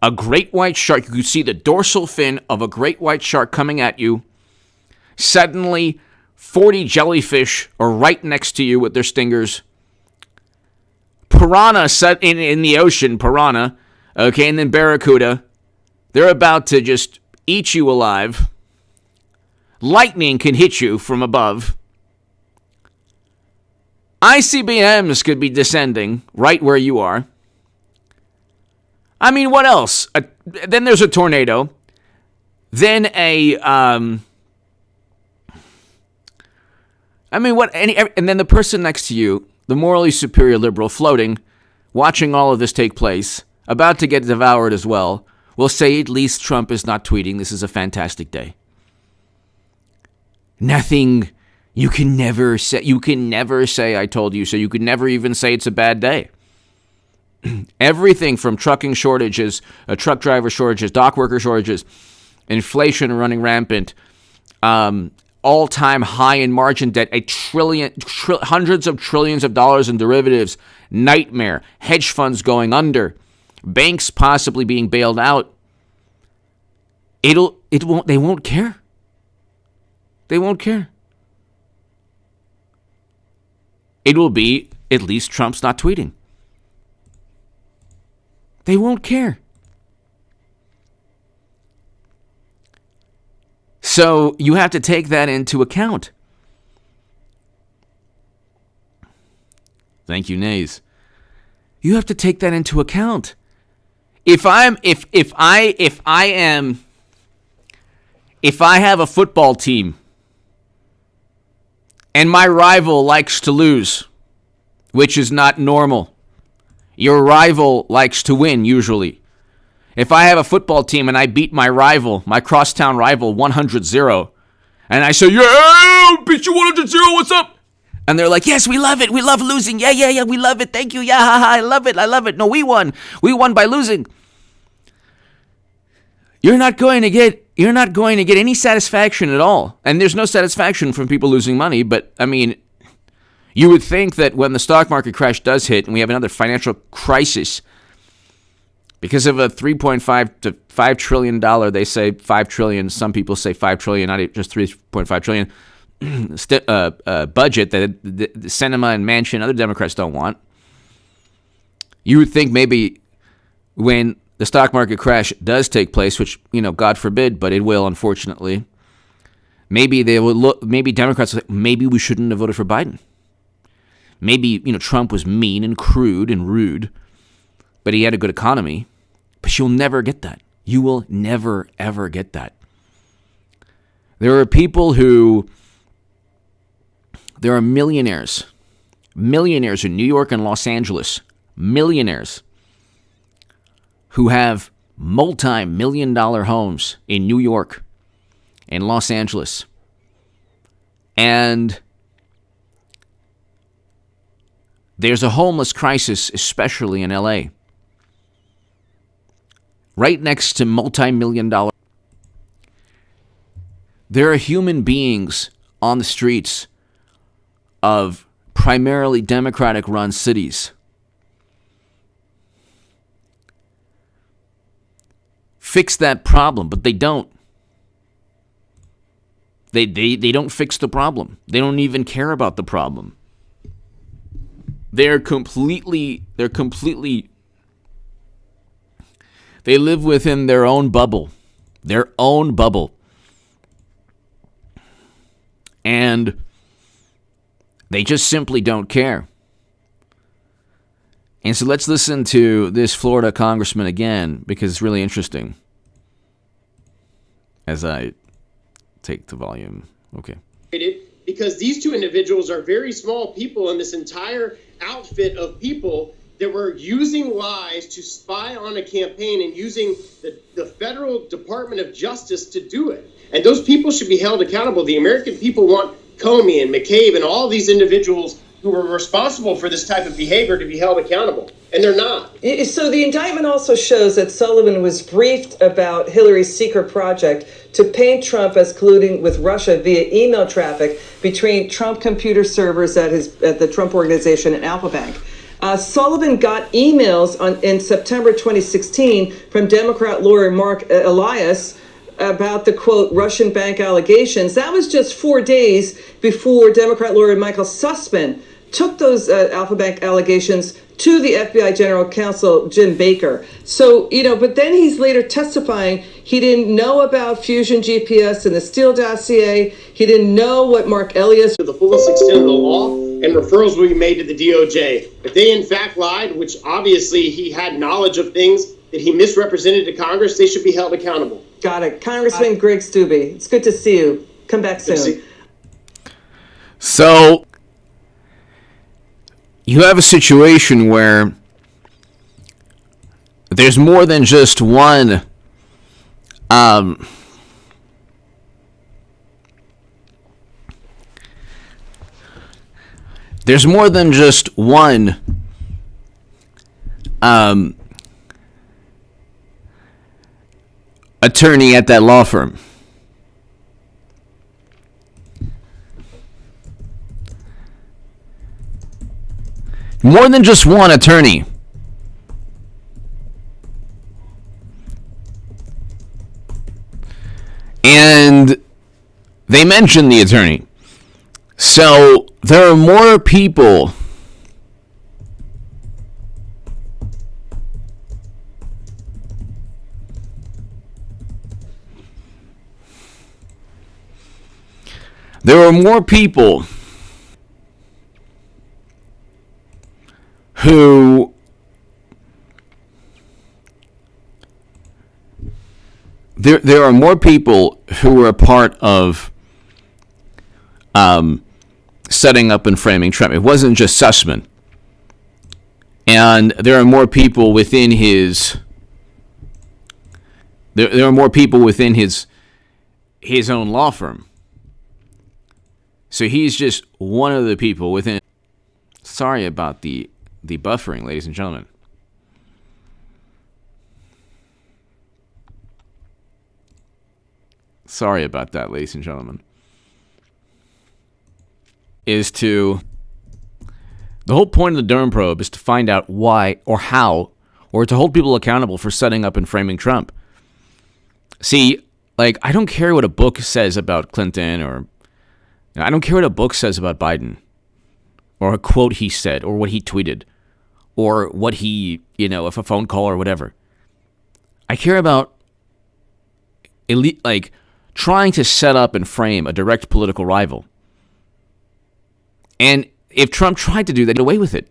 a great white shark. You could see the dorsal fin of a great white shark coming at you. Suddenly, 40 jellyfish are right next to you with their stingers. Piranha set in the ocean, piranha, okay, and then barracuda. They're about to just eat you alive. Lightning can hit you from above. ICBMs could be descending right where you are. I mean, what else? Then there's a tornado. Then and then the person next to you, the morally superior liberal floating, watching all of this take place, about to get devoured as well, will say at least Trump is not tweeting. This is a fantastic day. Nothing. You can never say I told you so. You could never even say it's a bad day. Everything from trucking shortages, truck driver shortages, dock worker shortages, inflation running rampant, all-time high in margin debt, hundreds of trillions of dollars in derivatives, nightmare, hedge funds going under, banks possibly being bailed out. They won't care. They won't care. It will be, at least Trump's not tweeting. They won't care. So you have to take that into account. Thank you, Nays. You have to take that into account. If I have a football team and my rival likes to lose, which is not normal. Your rival likes to win, usually. If I have a football team and I beat my rival, my crosstown rival, 100-0, and I say, yeah, beat you 100-0, what's up? And they're like, yes, we love it. We love losing. Yeah, we love it. Thank you. Yeah, I love it. No, we won. We won by losing. You're not going to get any satisfaction at all. And there's no satisfaction from people losing money, but I mean, you would think that when the stock market crash does hit and we have another financial crisis because of a $3.5 to $5 trillion, they say $5 trillion, some people say $5 trillion, not just $3.5 trillion, budget that the Sinema and Manchin, other Democrats don't want. You would think maybe when the stock market crash does take place, which, God forbid, but it will, unfortunately, maybe Democrats will say, maybe we shouldn't have voted for Biden. Maybe, Trump was mean and crude and rude, but he had a good economy. But you'll never get that. You will never, ever get that. There are millionaires in New York and Los Angeles, millionaires who have multi-million-dollar homes in New York and Los Angeles. And there's a homeless crisis, especially in LA. Right next to multi-million-dollar. There are human beings on the streets of primarily Democratic-run cities. Fix that problem, but they don't. They don't fix the problem. They don't even care about the problem. They live within their own bubble. And they just simply don't care. And so let's listen to this Florida congressman again, because it's really interesting. As I take the volume. Okay. Because these two individuals are very small people in this entire outfit of people that were using lies to spy on a campaign and using the federal Department of Justice to do it. And those people should be held accountable. The American people want Comey and McCabe and all these individuals who were responsible for this type of behavior to be held accountable. And they're not. So the indictment also shows that Sullivan was briefed about Hillary's secret project to paint Trump as colluding with Russia via email traffic between Trump computer servers at the Trump Organization and Alpha Bank. Sullivan got emails in September 2016 from Democrat lawyer Mark Elias about the, quote, Russian bank allegations. That was just 4 days before Democrat lawyer Michael Sussman took those Alpha Bank allegations to the FBI General Counsel, Jim Baker. So, but then he's later testifying he didn't know about Fusion GPS and the Steele dossier. He didn't know what Mark Elias... To the fullest extent of the law, and referrals will be made to the DOJ. If they in fact lied, which obviously he had knowledge of things that he misrepresented to Congress, they should be held accountable. Got it. Congressman Greg Steube, it's good to see you. Come back soon. So, you have a situation where there's more than just one attorney at that law firm. More than just one attorney. And they mentioned the attorney. So there are more people who there are more people who were a part of setting up and framing Trump. It wasn't just Sussman. And there are more people within his there are more people within his own law firm. So he's just one of the people within. Sorry about the buffering, ladies and gentlemen. Sorry about that, ladies and gentlemen. The whole point of the Durham probe is to find out why or how, or to hold people accountable for setting up and framing Trump. See, like, I don't care what a book says about Clinton, or I don't care what a book says about Biden, or a quote he said, or what he tweeted, or what he, if a phone call or whatever. I care about trying to set up and frame a direct political rival. And if Trump tried to do that, he'd get away with it.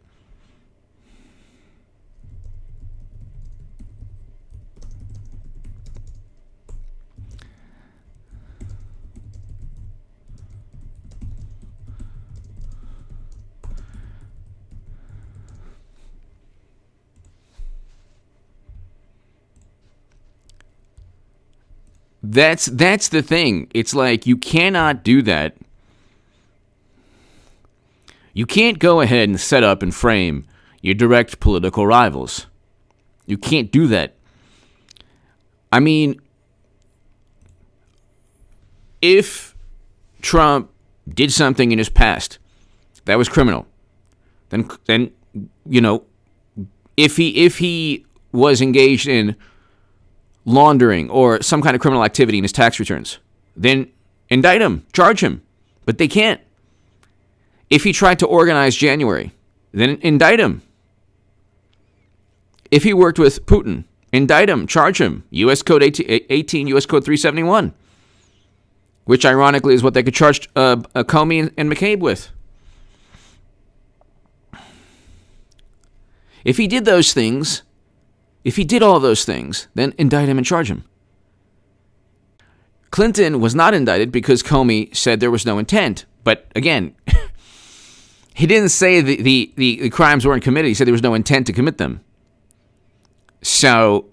That's the thing. It's like, you cannot do that. You can't go ahead and set up and frame your direct political rivals. You can't do that. I mean, if Trump did something in his past that was criminal, then if he was engaged in laundering or some kind of criminal activity in his tax returns, then indict him, charge him. But they can't. If he tried to organize January, then indict him. If he worked with Putin, indict him, charge him. U.S. Code 18, U.S. Code 371, which ironically is what they could charge Comey and McCabe with. If he did those things, if he did all of those things, then indict him and charge him. Clinton was not indicted because Comey said there was no intent. But again, he didn't say the crimes weren't committed. He said there was no intent to commit them. So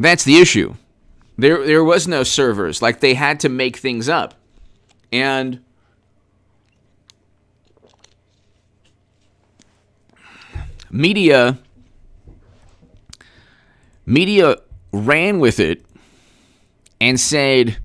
that's the issue. There was no servers. Like, they had to make things up. And media ran with it and said,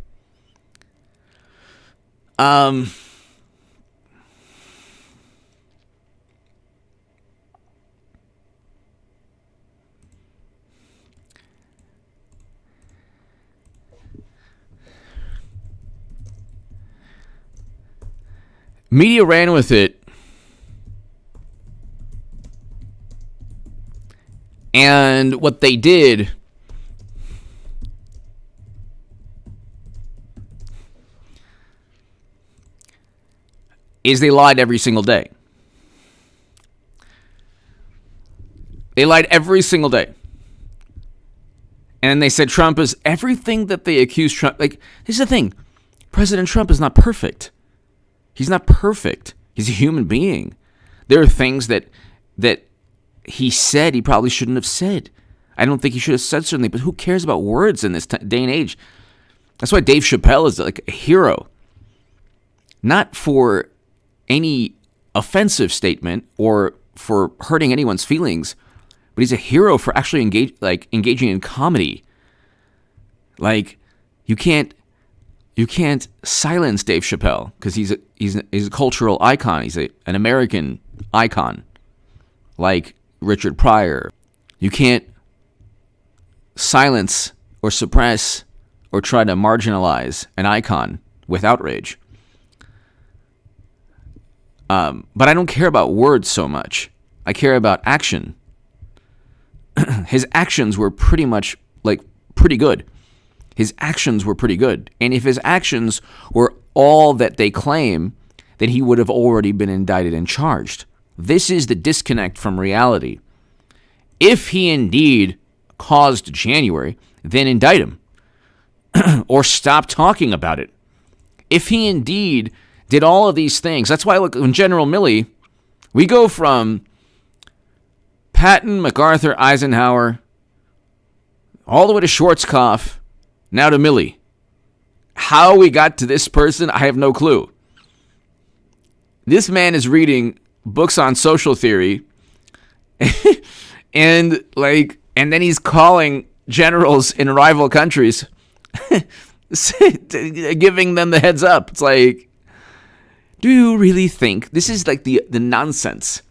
media ran with it, and what they did is they lied every single day. They lied every single day. And they said Trump is everything that they accused Trump. Like, this is the thing. President Trump is not perfect. He's not perfect. He's a human being. There are things that he said he probably shouldn't have said. I don't think he should have said certainly, but who cares about words in this day and age? That's why Dave Chappelle is like a hero. Not for any offensive statement or for hurting anyone's feelings, but he's a hero for actually engaging in comedy Like, you can't silence Dave Chappelle because he's a cultural icon. He's an American icon, like Richard Pryor. You can't silence or suppress or try to marginalize an icon with outrage. But I don't care about words so much. I care about action. His actions were pretty much, pretty good. His actions were pretty good. And if his actions were all that they claim, then he would have already been indicted and charged. This is the disconnect from reality. If he indeed caused January, then indict him. Or stop talking about it. If he indeed did all of these things, that's why, look, in General Milley, we go from Patton, MacArthur, Eisenhower, all the way to Schwarzkopf, now to Milley. How we got to this person, I have no clue. This man is reading books on social theory, and then he's calling generals in rival countries, giving them the heads up. It's like, do you really think this is like the nonsense?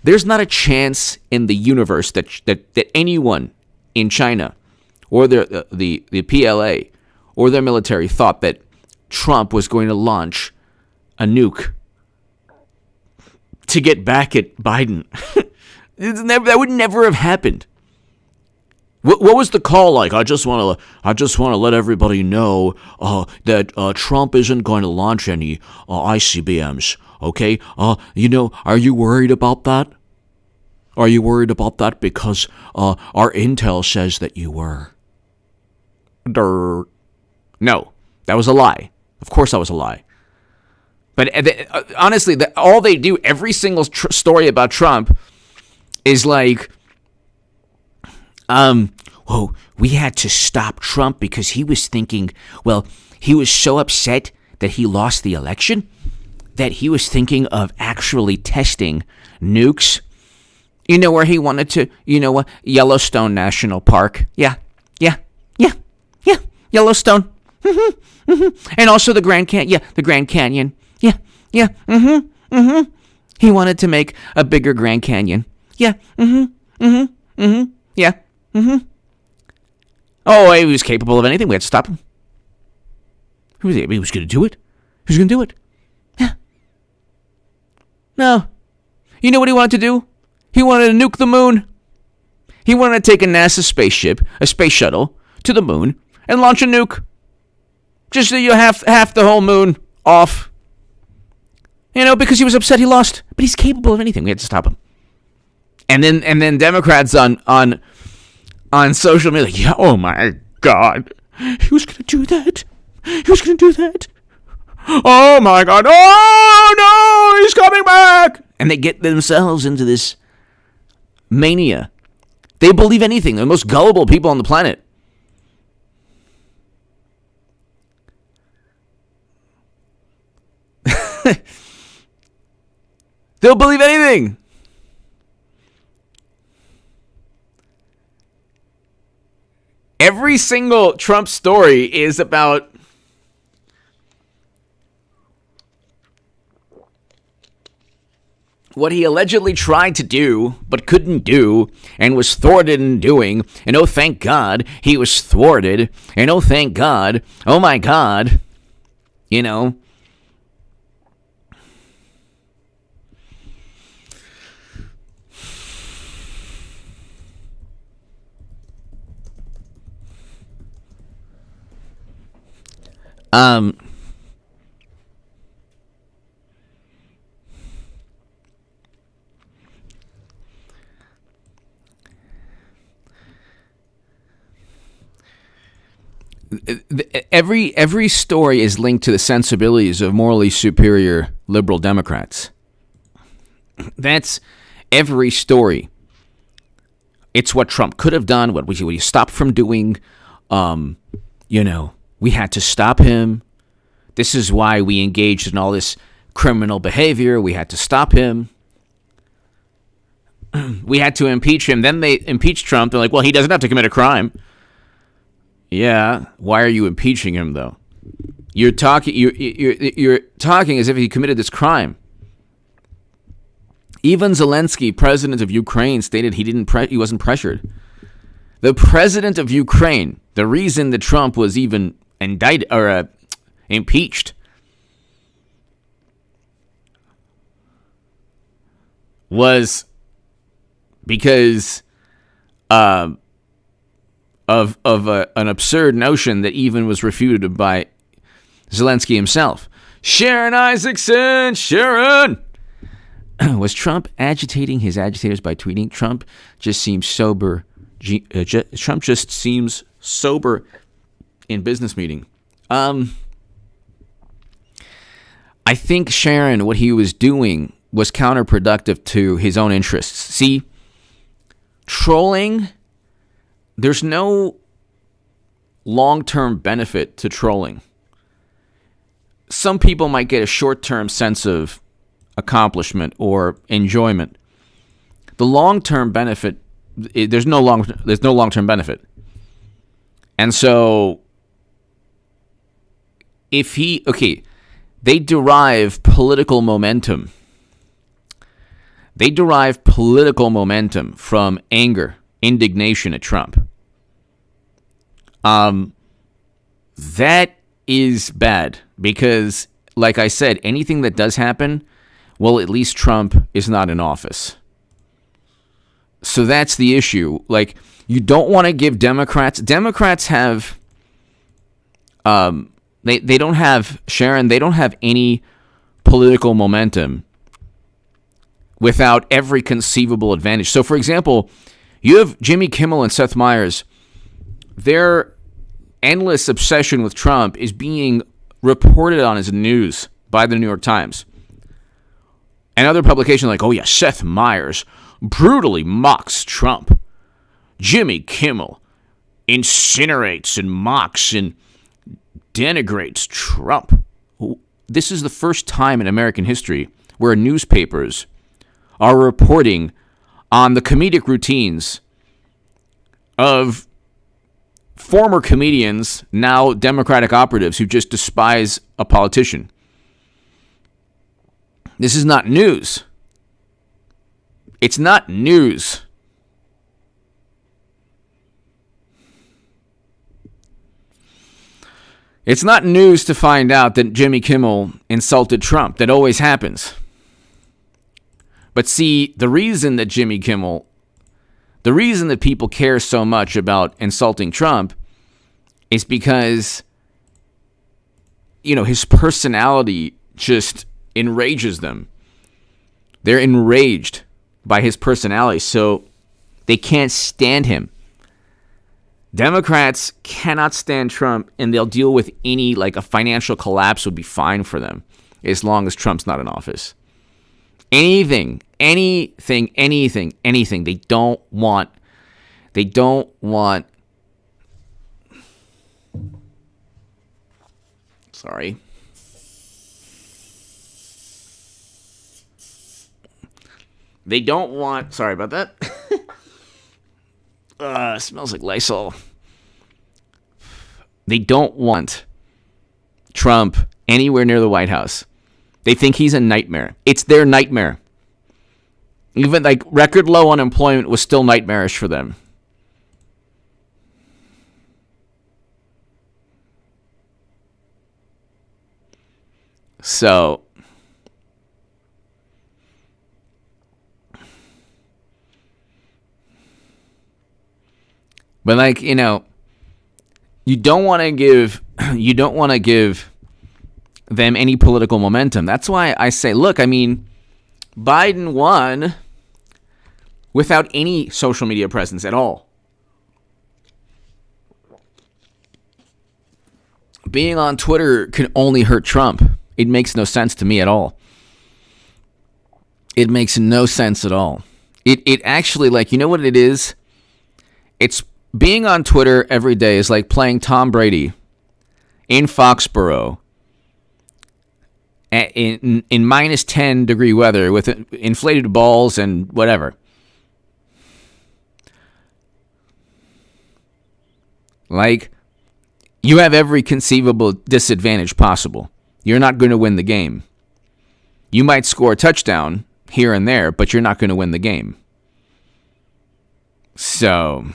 There's not a chance in the universe that anyone in China or the PLA or their military thought that Trump was going to launch a nuke to get back at Biden. That would never have happened. What was the call like? I just want to let everybody know that Trump isn't going to launch any ICBMs. Okay? Are you worried about that? Are you worried about that? Because our intel says that you were. No, that was a lie. Of course that was a lie. But honestly, all they do, every single story about Trump is like, we had to stop Trump because he was thinking, he was so upset that he lost the election that he was thinking of actually testing nukes. Where he wanted to, Yellowstone National Park. Yeah. Yellowstone. And also the Grand Canyon. Yeah, the Grand Canyon. Yeah. He wanted to make a bigger Grand Canyon. Yeah. Yeah. Oh, he was capable of anything. We had to stop him. He was going to do it. He was going to do it. Yeah. No. You know what he wanted to do? He wanted to nuke the moon. He wanted to take a NASA spaceship, a space shuttle, to the moon and launch a nuke. Just so you have half the whole moon off. Because he was upset he lost. But he's capable of anything. We had to stop him. And then Democrats on social media, yeah, oh my God, he was going to do that. He was going to do that. Oh my God, oh no, he's coming back. And they get themselves into this mania. They believe anything. They're the most gullible people on the planet. They'll believe anything. Every single Trump story is about what he allegedly tried to do but couldn't do and was thwarted in doing. And oh, thank God he was thwarted. And oh, thank God. Oh, my God. Every story is linked to the sensibilities of morally superior liberal Democrats. That's every story. It's what Trump could have done, what he stopped from doing. We had to stop him. This is why we engaged in all this criminal behavior. We had to stop him. We had to impeach him. Then they impeached Trump. They're like, well, he doesn't have to commit a crime. Yeah. Why are you impeaching him, though? You're talking. You're talking as if he committed this crime. Even Zelensky, president of Ukraine, stated he wasn't pressured. The president of Ukraine, the reason that Trump was even indicted or impeached, was because of an absurd notion that even was refuted by Zelensky himself. Sharon Isaacson, Sharon! Was Trump agitating his agitators by tweeting? Trump just seems sober. Trump just seems sober in business meeting. I think Sharon, what he was doing was counterproductive to his own interests. See, trolling, there's no long-term benefit to trolling. Some people might get a short-term sense of accomplishment or enjoyment. The long-term benefit, there's no long-term benefit. And so they derive political momentum. They derive political momentum from anger, indignation at Trump. That is bad because, like I said, anything that does happen, well, at least Trump is not in office. So that's the issue. Like, you don't want to give Democrats have, they don't have, Sharon, they don't have any political momentum without every conceivable advantage. So, for example, you have Jimmy Kimmel and Seth Meyers. Their endless obsession with Trump is being reported on as news by the New York Times. And other publications like, oh yeah, Seth Meyers brutally mocks Trump. Jimmy Kimmel incinerates and mocks and denigrates Trump. This is the first time in American history where newspapers are reporting on the comedic routines of former comedians, now Democratic operatives who just despise a politician. This is not news. It's not news. It's not news to find out that Jimmy Kimmel insulted Trump. That always happens. But see, the reason that people care so much about insulting Trump is because, his personality just enrages them. They're enraged by his personality, so they can't stand him. Democrats cannot stand Trump, and they'll deal with a financial collapse would be fine for them as long as Trump's not in office. Anything. They don't want. Sorry. They don't want. Sorry about that. Smells like Lysol. They don't want Trump anywhere near the White House. They think he's a nightmare. It's their nightmare. Even record low unemployment was still nightmarish for them. So, but you don't want to give them any political momentum. That's why I say, look, Biden won without any social media presence at all. Being on Twitter can only hurt Trump. It makes no sense to me at all. It makes no sense at all. It actually, you know what it is? It's being on Twitter every day is like playing Tom Brady in Foxborough in minus 10 degree weather with inflated balls and whatever. you have every conceivable disadvantage possible. You're not going to win the game. You might score a touchdown here and there, but you're not going to win the game. So,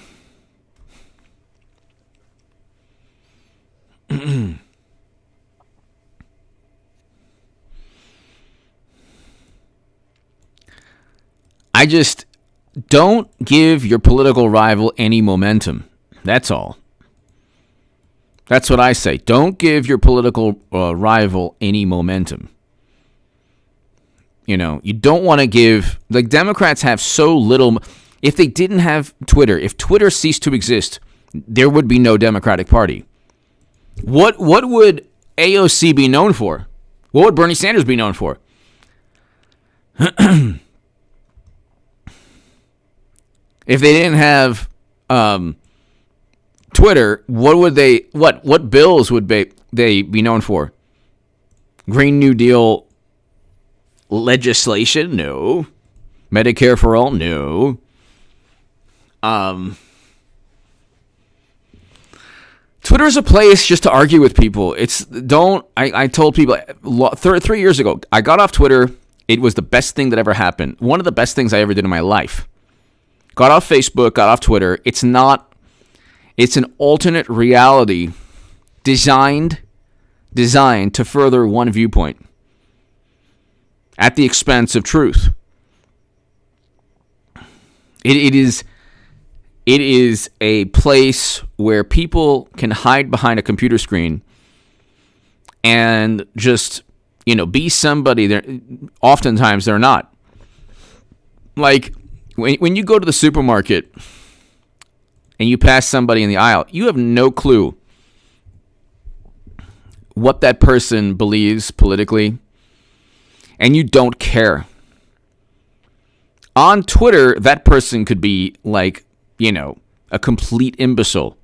I just don't give your political rival any momentum. That's all. That's what I say. Don't give your political rival any momentum. You know, you don't want to give... Like, Democrats have so little... If they didn't have Twitter, if Twitter ceased to exist, there would be no Democratic Party. What would AOC be known for? What would Bernie Sanders be known for? If they didn't have Twitter, what bills would they be known for? Green New Deal legislation? No. Medicare for all? No. Twitter is a place just to argue with people. I told people 3 years ago, I got off Twitter. It was the best thing that ever happened. One of the best things I ever did in my life. Got off Facebook, got off Twitter. It's an alternate reality designed to further one viewpoint at the expense of truth. It is a place where people can hide behind a computer screen and just, be somebody. Oftentimes they're not. Like, when you go to the supermarket and you pass somebody in the aisle, you have no clue what that person believes politically, and you don't care. On Twitter, that person could be like, a complete imbecile.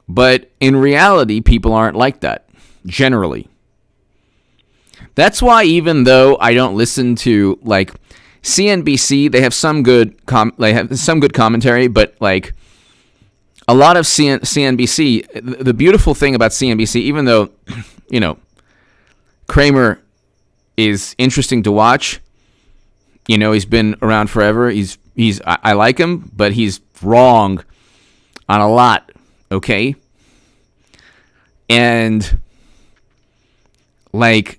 But in reality, people aren't like that, generally. That's why even though I don't listen to, like, CNBC, they have some good commentary, but like a lot of CNBC, the beautiful thing about CNBC, even though Kramer is interesting to watch, he's been around forever. I like him, but he's wrong on a lot. Okay, and like.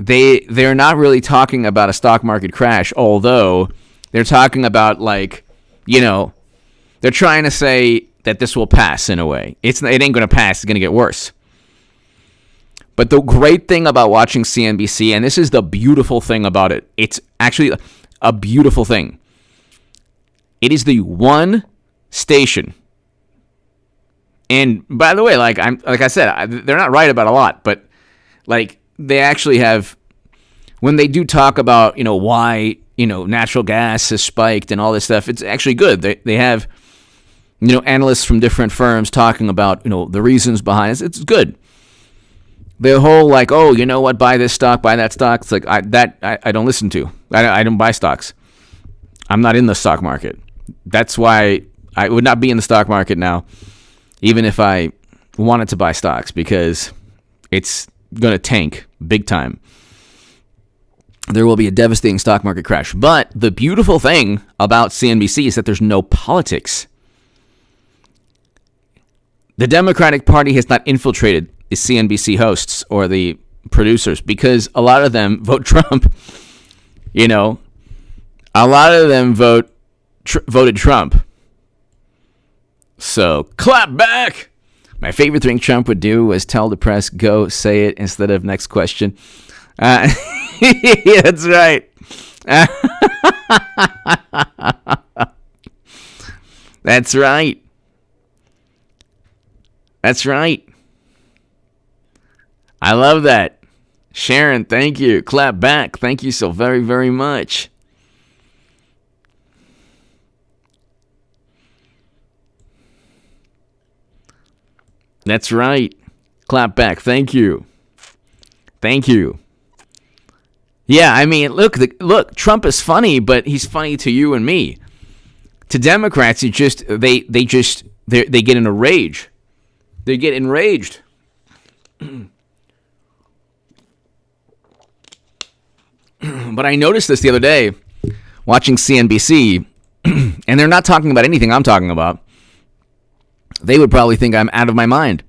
They're not really talking about a stock market crash, although they're talking about, like, they're trying to say that this will pass in a way. It ain't going to pass. It's going to get worse. But the great thing about watching CNBC, and this is the beautiful thing about it, it's actually a beautiful thing. It is the one station. And by the way, like I said, they're not right about a lot, but like, they actually have, when they do talk about, why, natural gas has spiked and all this stuff, it's actually good. They have, analysts from different firms talking about, the reasons behind it. It's good. The whole, like, oh, you know what, buy this stock, buy that stock. It's like, I don't listen to. I don't buy stocks. I'm not in the stock market. That's why I would not be in the stock market now, even if I wanted to buy stocks, because it's going to tank big time. There will be a devastating stock market crash. But the beautiful thing about CNBC is that there's no politics. The Democratic Party has not infiltrated the CNBC hosts or the producers, because a lot of them vote Trump. A lot of them voted Trump. So clap back. My favorite thing Trump would do was tell the press, go say it, instead of next question. Yeah, that's right. That's right. That's right. I love that. Sharon, thank you. Clap back. Thank you so very, very much. That's right. Clap back. Thank you. Thank you. Yeah, I mean, look, Trump is funny, but he's funny to you and me. To Democrats, they get in a rage. They get enraged. But I noticed this the other day watching CNBC, and they're not talking about anything I'm talking about. They would probably think I'm out of my mind.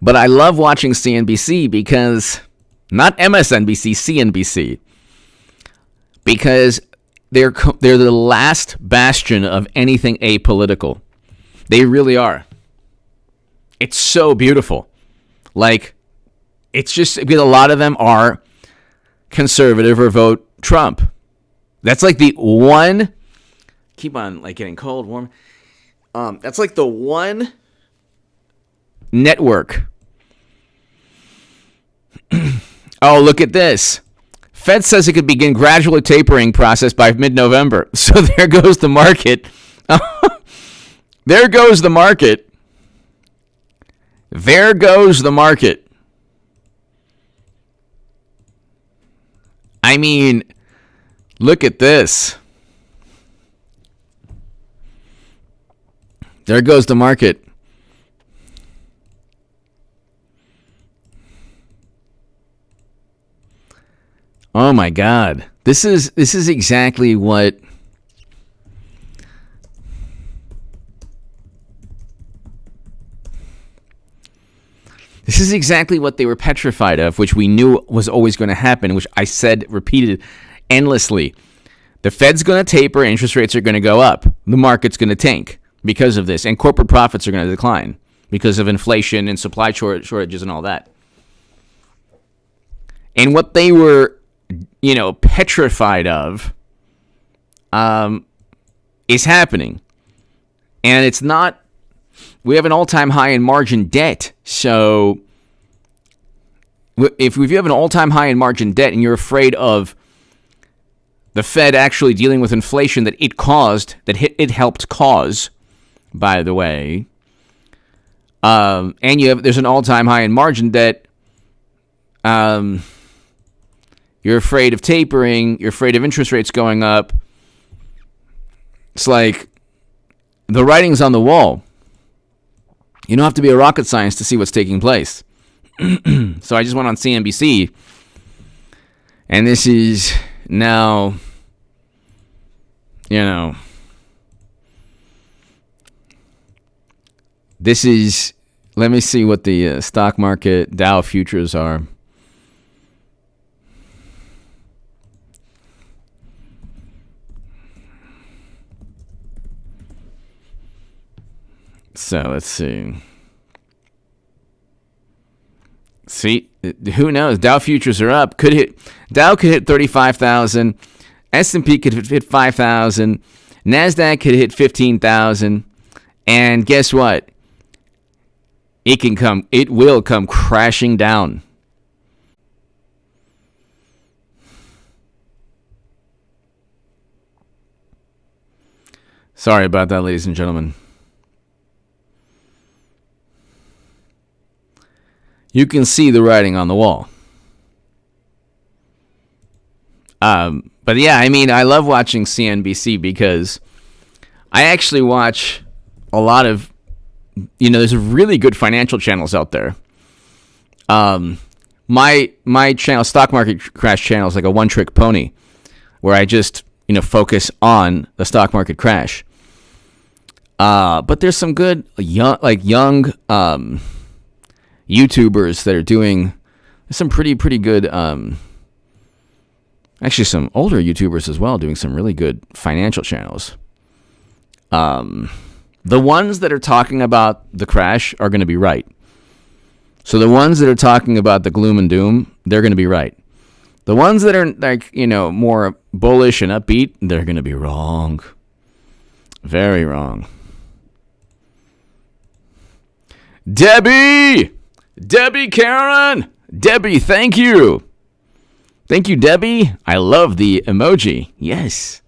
But I love watching CNBC because, not MSNBC, CNBC, because they're the last bastion of anything apolitical. They really are. It's so beautiful. Like, it's just because a lot of them are conservative or vote Trump. That's like the one. Keep on like getting cold, warm. That's like the one network. Oh, look at this. Fed says it could begin gradually tapering process by mid-November. So there goes the market. There goes the market. There goes the market. I mean, look at this. There goes the market. Oh my God. This is exactly what they were petrified of, which we knew was always going to happen, which I said, repeated endlessly. The Fed's going to taper, interest rates are going to go up. The market's going to tank because of this, and corporate profits are going to decline because of inflation and supply shortages and all that. And what they were, petrified of is happening. And it's not, we have an all-time high in margin debt. So if you have an all-time high in margin debt and you're afraid of the Fed actually dealing with inflation that it caused, that it helped cause, by the way, and there's an all-time high in margin debt, you're afraid of tapering, you're afraid of interest rates going up. It's like the writing's on the wall. You don't have to be a rocket scientist to see what's taking place. So I just went on CNBC, and this is now, this is, let me see what the stock market Dow futures are. So let's see. See, who knows? Dow futures are up. Dow could hit 35,000. S&P could hit 5,000. Nasdaq could hit 15,000. And guess what? It will come crashing down. Sorry about that, ladies and gentlemen. You can see the writing on the wall. But yeah, I mean, I love watching CNBC because I actually watch a lot of, there's really good financial channels out there. My channel, Stock Market Crash channel, is like a one-trick pony where I just, focus on the stock market crash. But there's some good young YouTubers that are doing some pretty good, actually some older YouTubers as well, doing some really good financial channels. The ones that are talking about the crash are going to be right. So the ones that are talking about the gloom and doom, they're going to be right. The ones that are more bullish and upbeat, they're going to be wrong. Very wrong. Debbie Karen! Debbie, thank you. Thank you, Debbie. I love the emoji. Yes.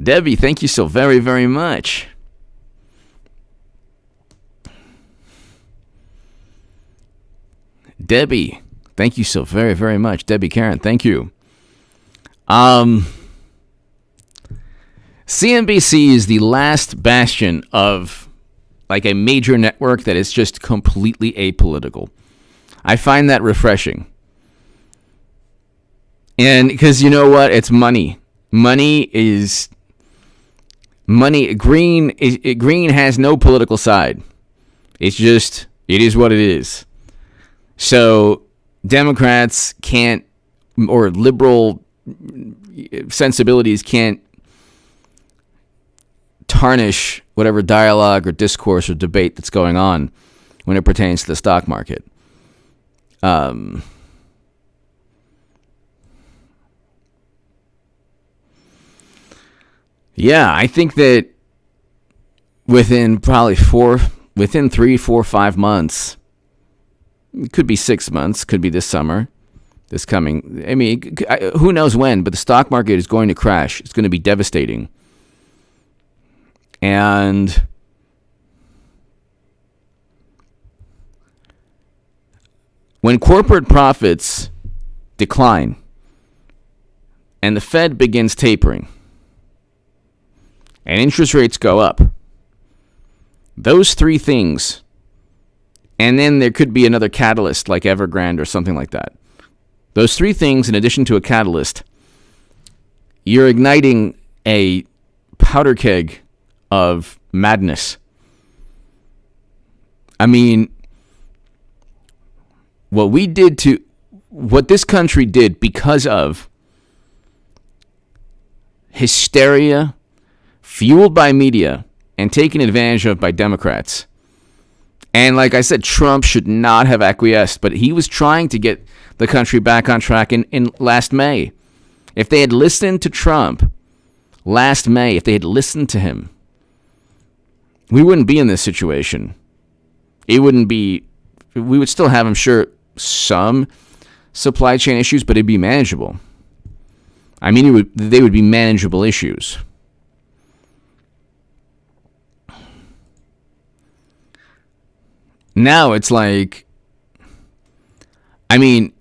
Debbie, thank you so very, very much. Debbie, thank you so very, very much. Debbie Karen, thank you. CNBC is the last bastion of like a major network that is just completely apolitical. I find that refreshing. And because you know what? It's money. Money. Green has no political side. It is what it is. So Democrats can't, or liberal sensibilities can't tarnish whatever dialogue or discourse or debate that's going on when it pertains to the stock market. Yeah, I think that within probably 3, 4, 5 months, it could be 6 months, could be this summer, this coming, I mean, who knows when, but the stock market is going to crash. It's going to be devastating. And when corporate profits decline and the Fed begins tapering and interest rates go up, those three things, and then there could be another catalyst like Evergrande or something like that. Those three things, in addition to a catalyst, you're igniting a powder keg of madness. I mean, what this country did because of hysteria fueled by media and taken advantage of by Democrats. And like I said, Trump should not have acquiesced, but he was trying to get the country back on track in last May. If they had listened to Trump last May, if they had listened to him, we wouldn't be in this situation. We would still have, I'm sure, some supply chain issues, but it'd be manageable. I mean, they would be manageable issues. Now it's like, I mean,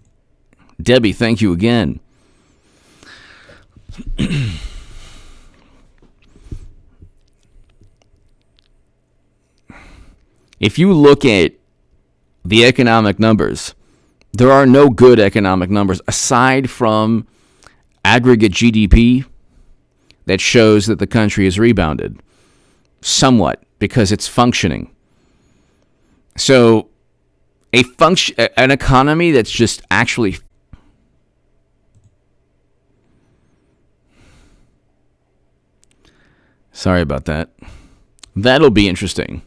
Debbie, thank you again. If you look at the economic numbers, there are no good economic numbers aside from aggregate GDP that shows that the country has rebounded somewhat because it's functioning. So an economy that's just actually sorry about that. That'll be interesting.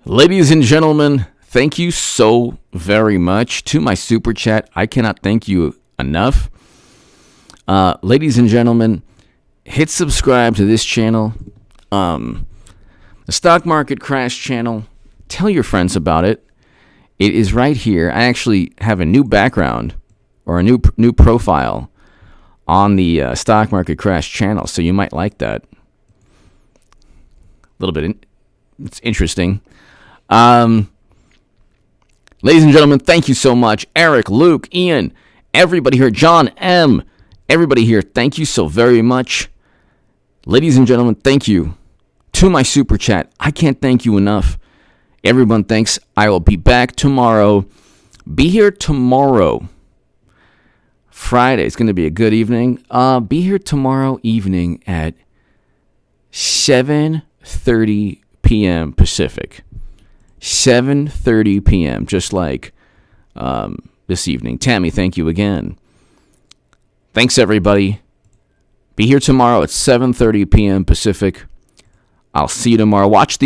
Ladies and gentlemen, thank you so very much to my super chat. I cannot thank you enough. Ladies and gentlemen, hit subscribe to this channel, the Stock Market Crash channel. Tell your friends about it. It is right here. I actually have a new background or a new profile on the Stock Market Crash channel, so you might like that. A little bit, it's interesting. Ladies and gentlemen, thank you so much. Eric, Luke, Ian, everybody here, John M., everybody here, thank you so very much. Ladies and gentlemen, thank you to my super chat. I can't thank you enough. Everyone, thanks. I will be back tomorrow. Be here tomorrow. Friday. It's going to be a good evening. Be here tomorrow evening at 7:30 p.m. Pacific. 7:30 p.m., just like this evening. Tammy, thank you again. Thanks, everybody. Be here tomorrow at 7:30 p.m. Pacific. I'll see you tomorrow. Watch the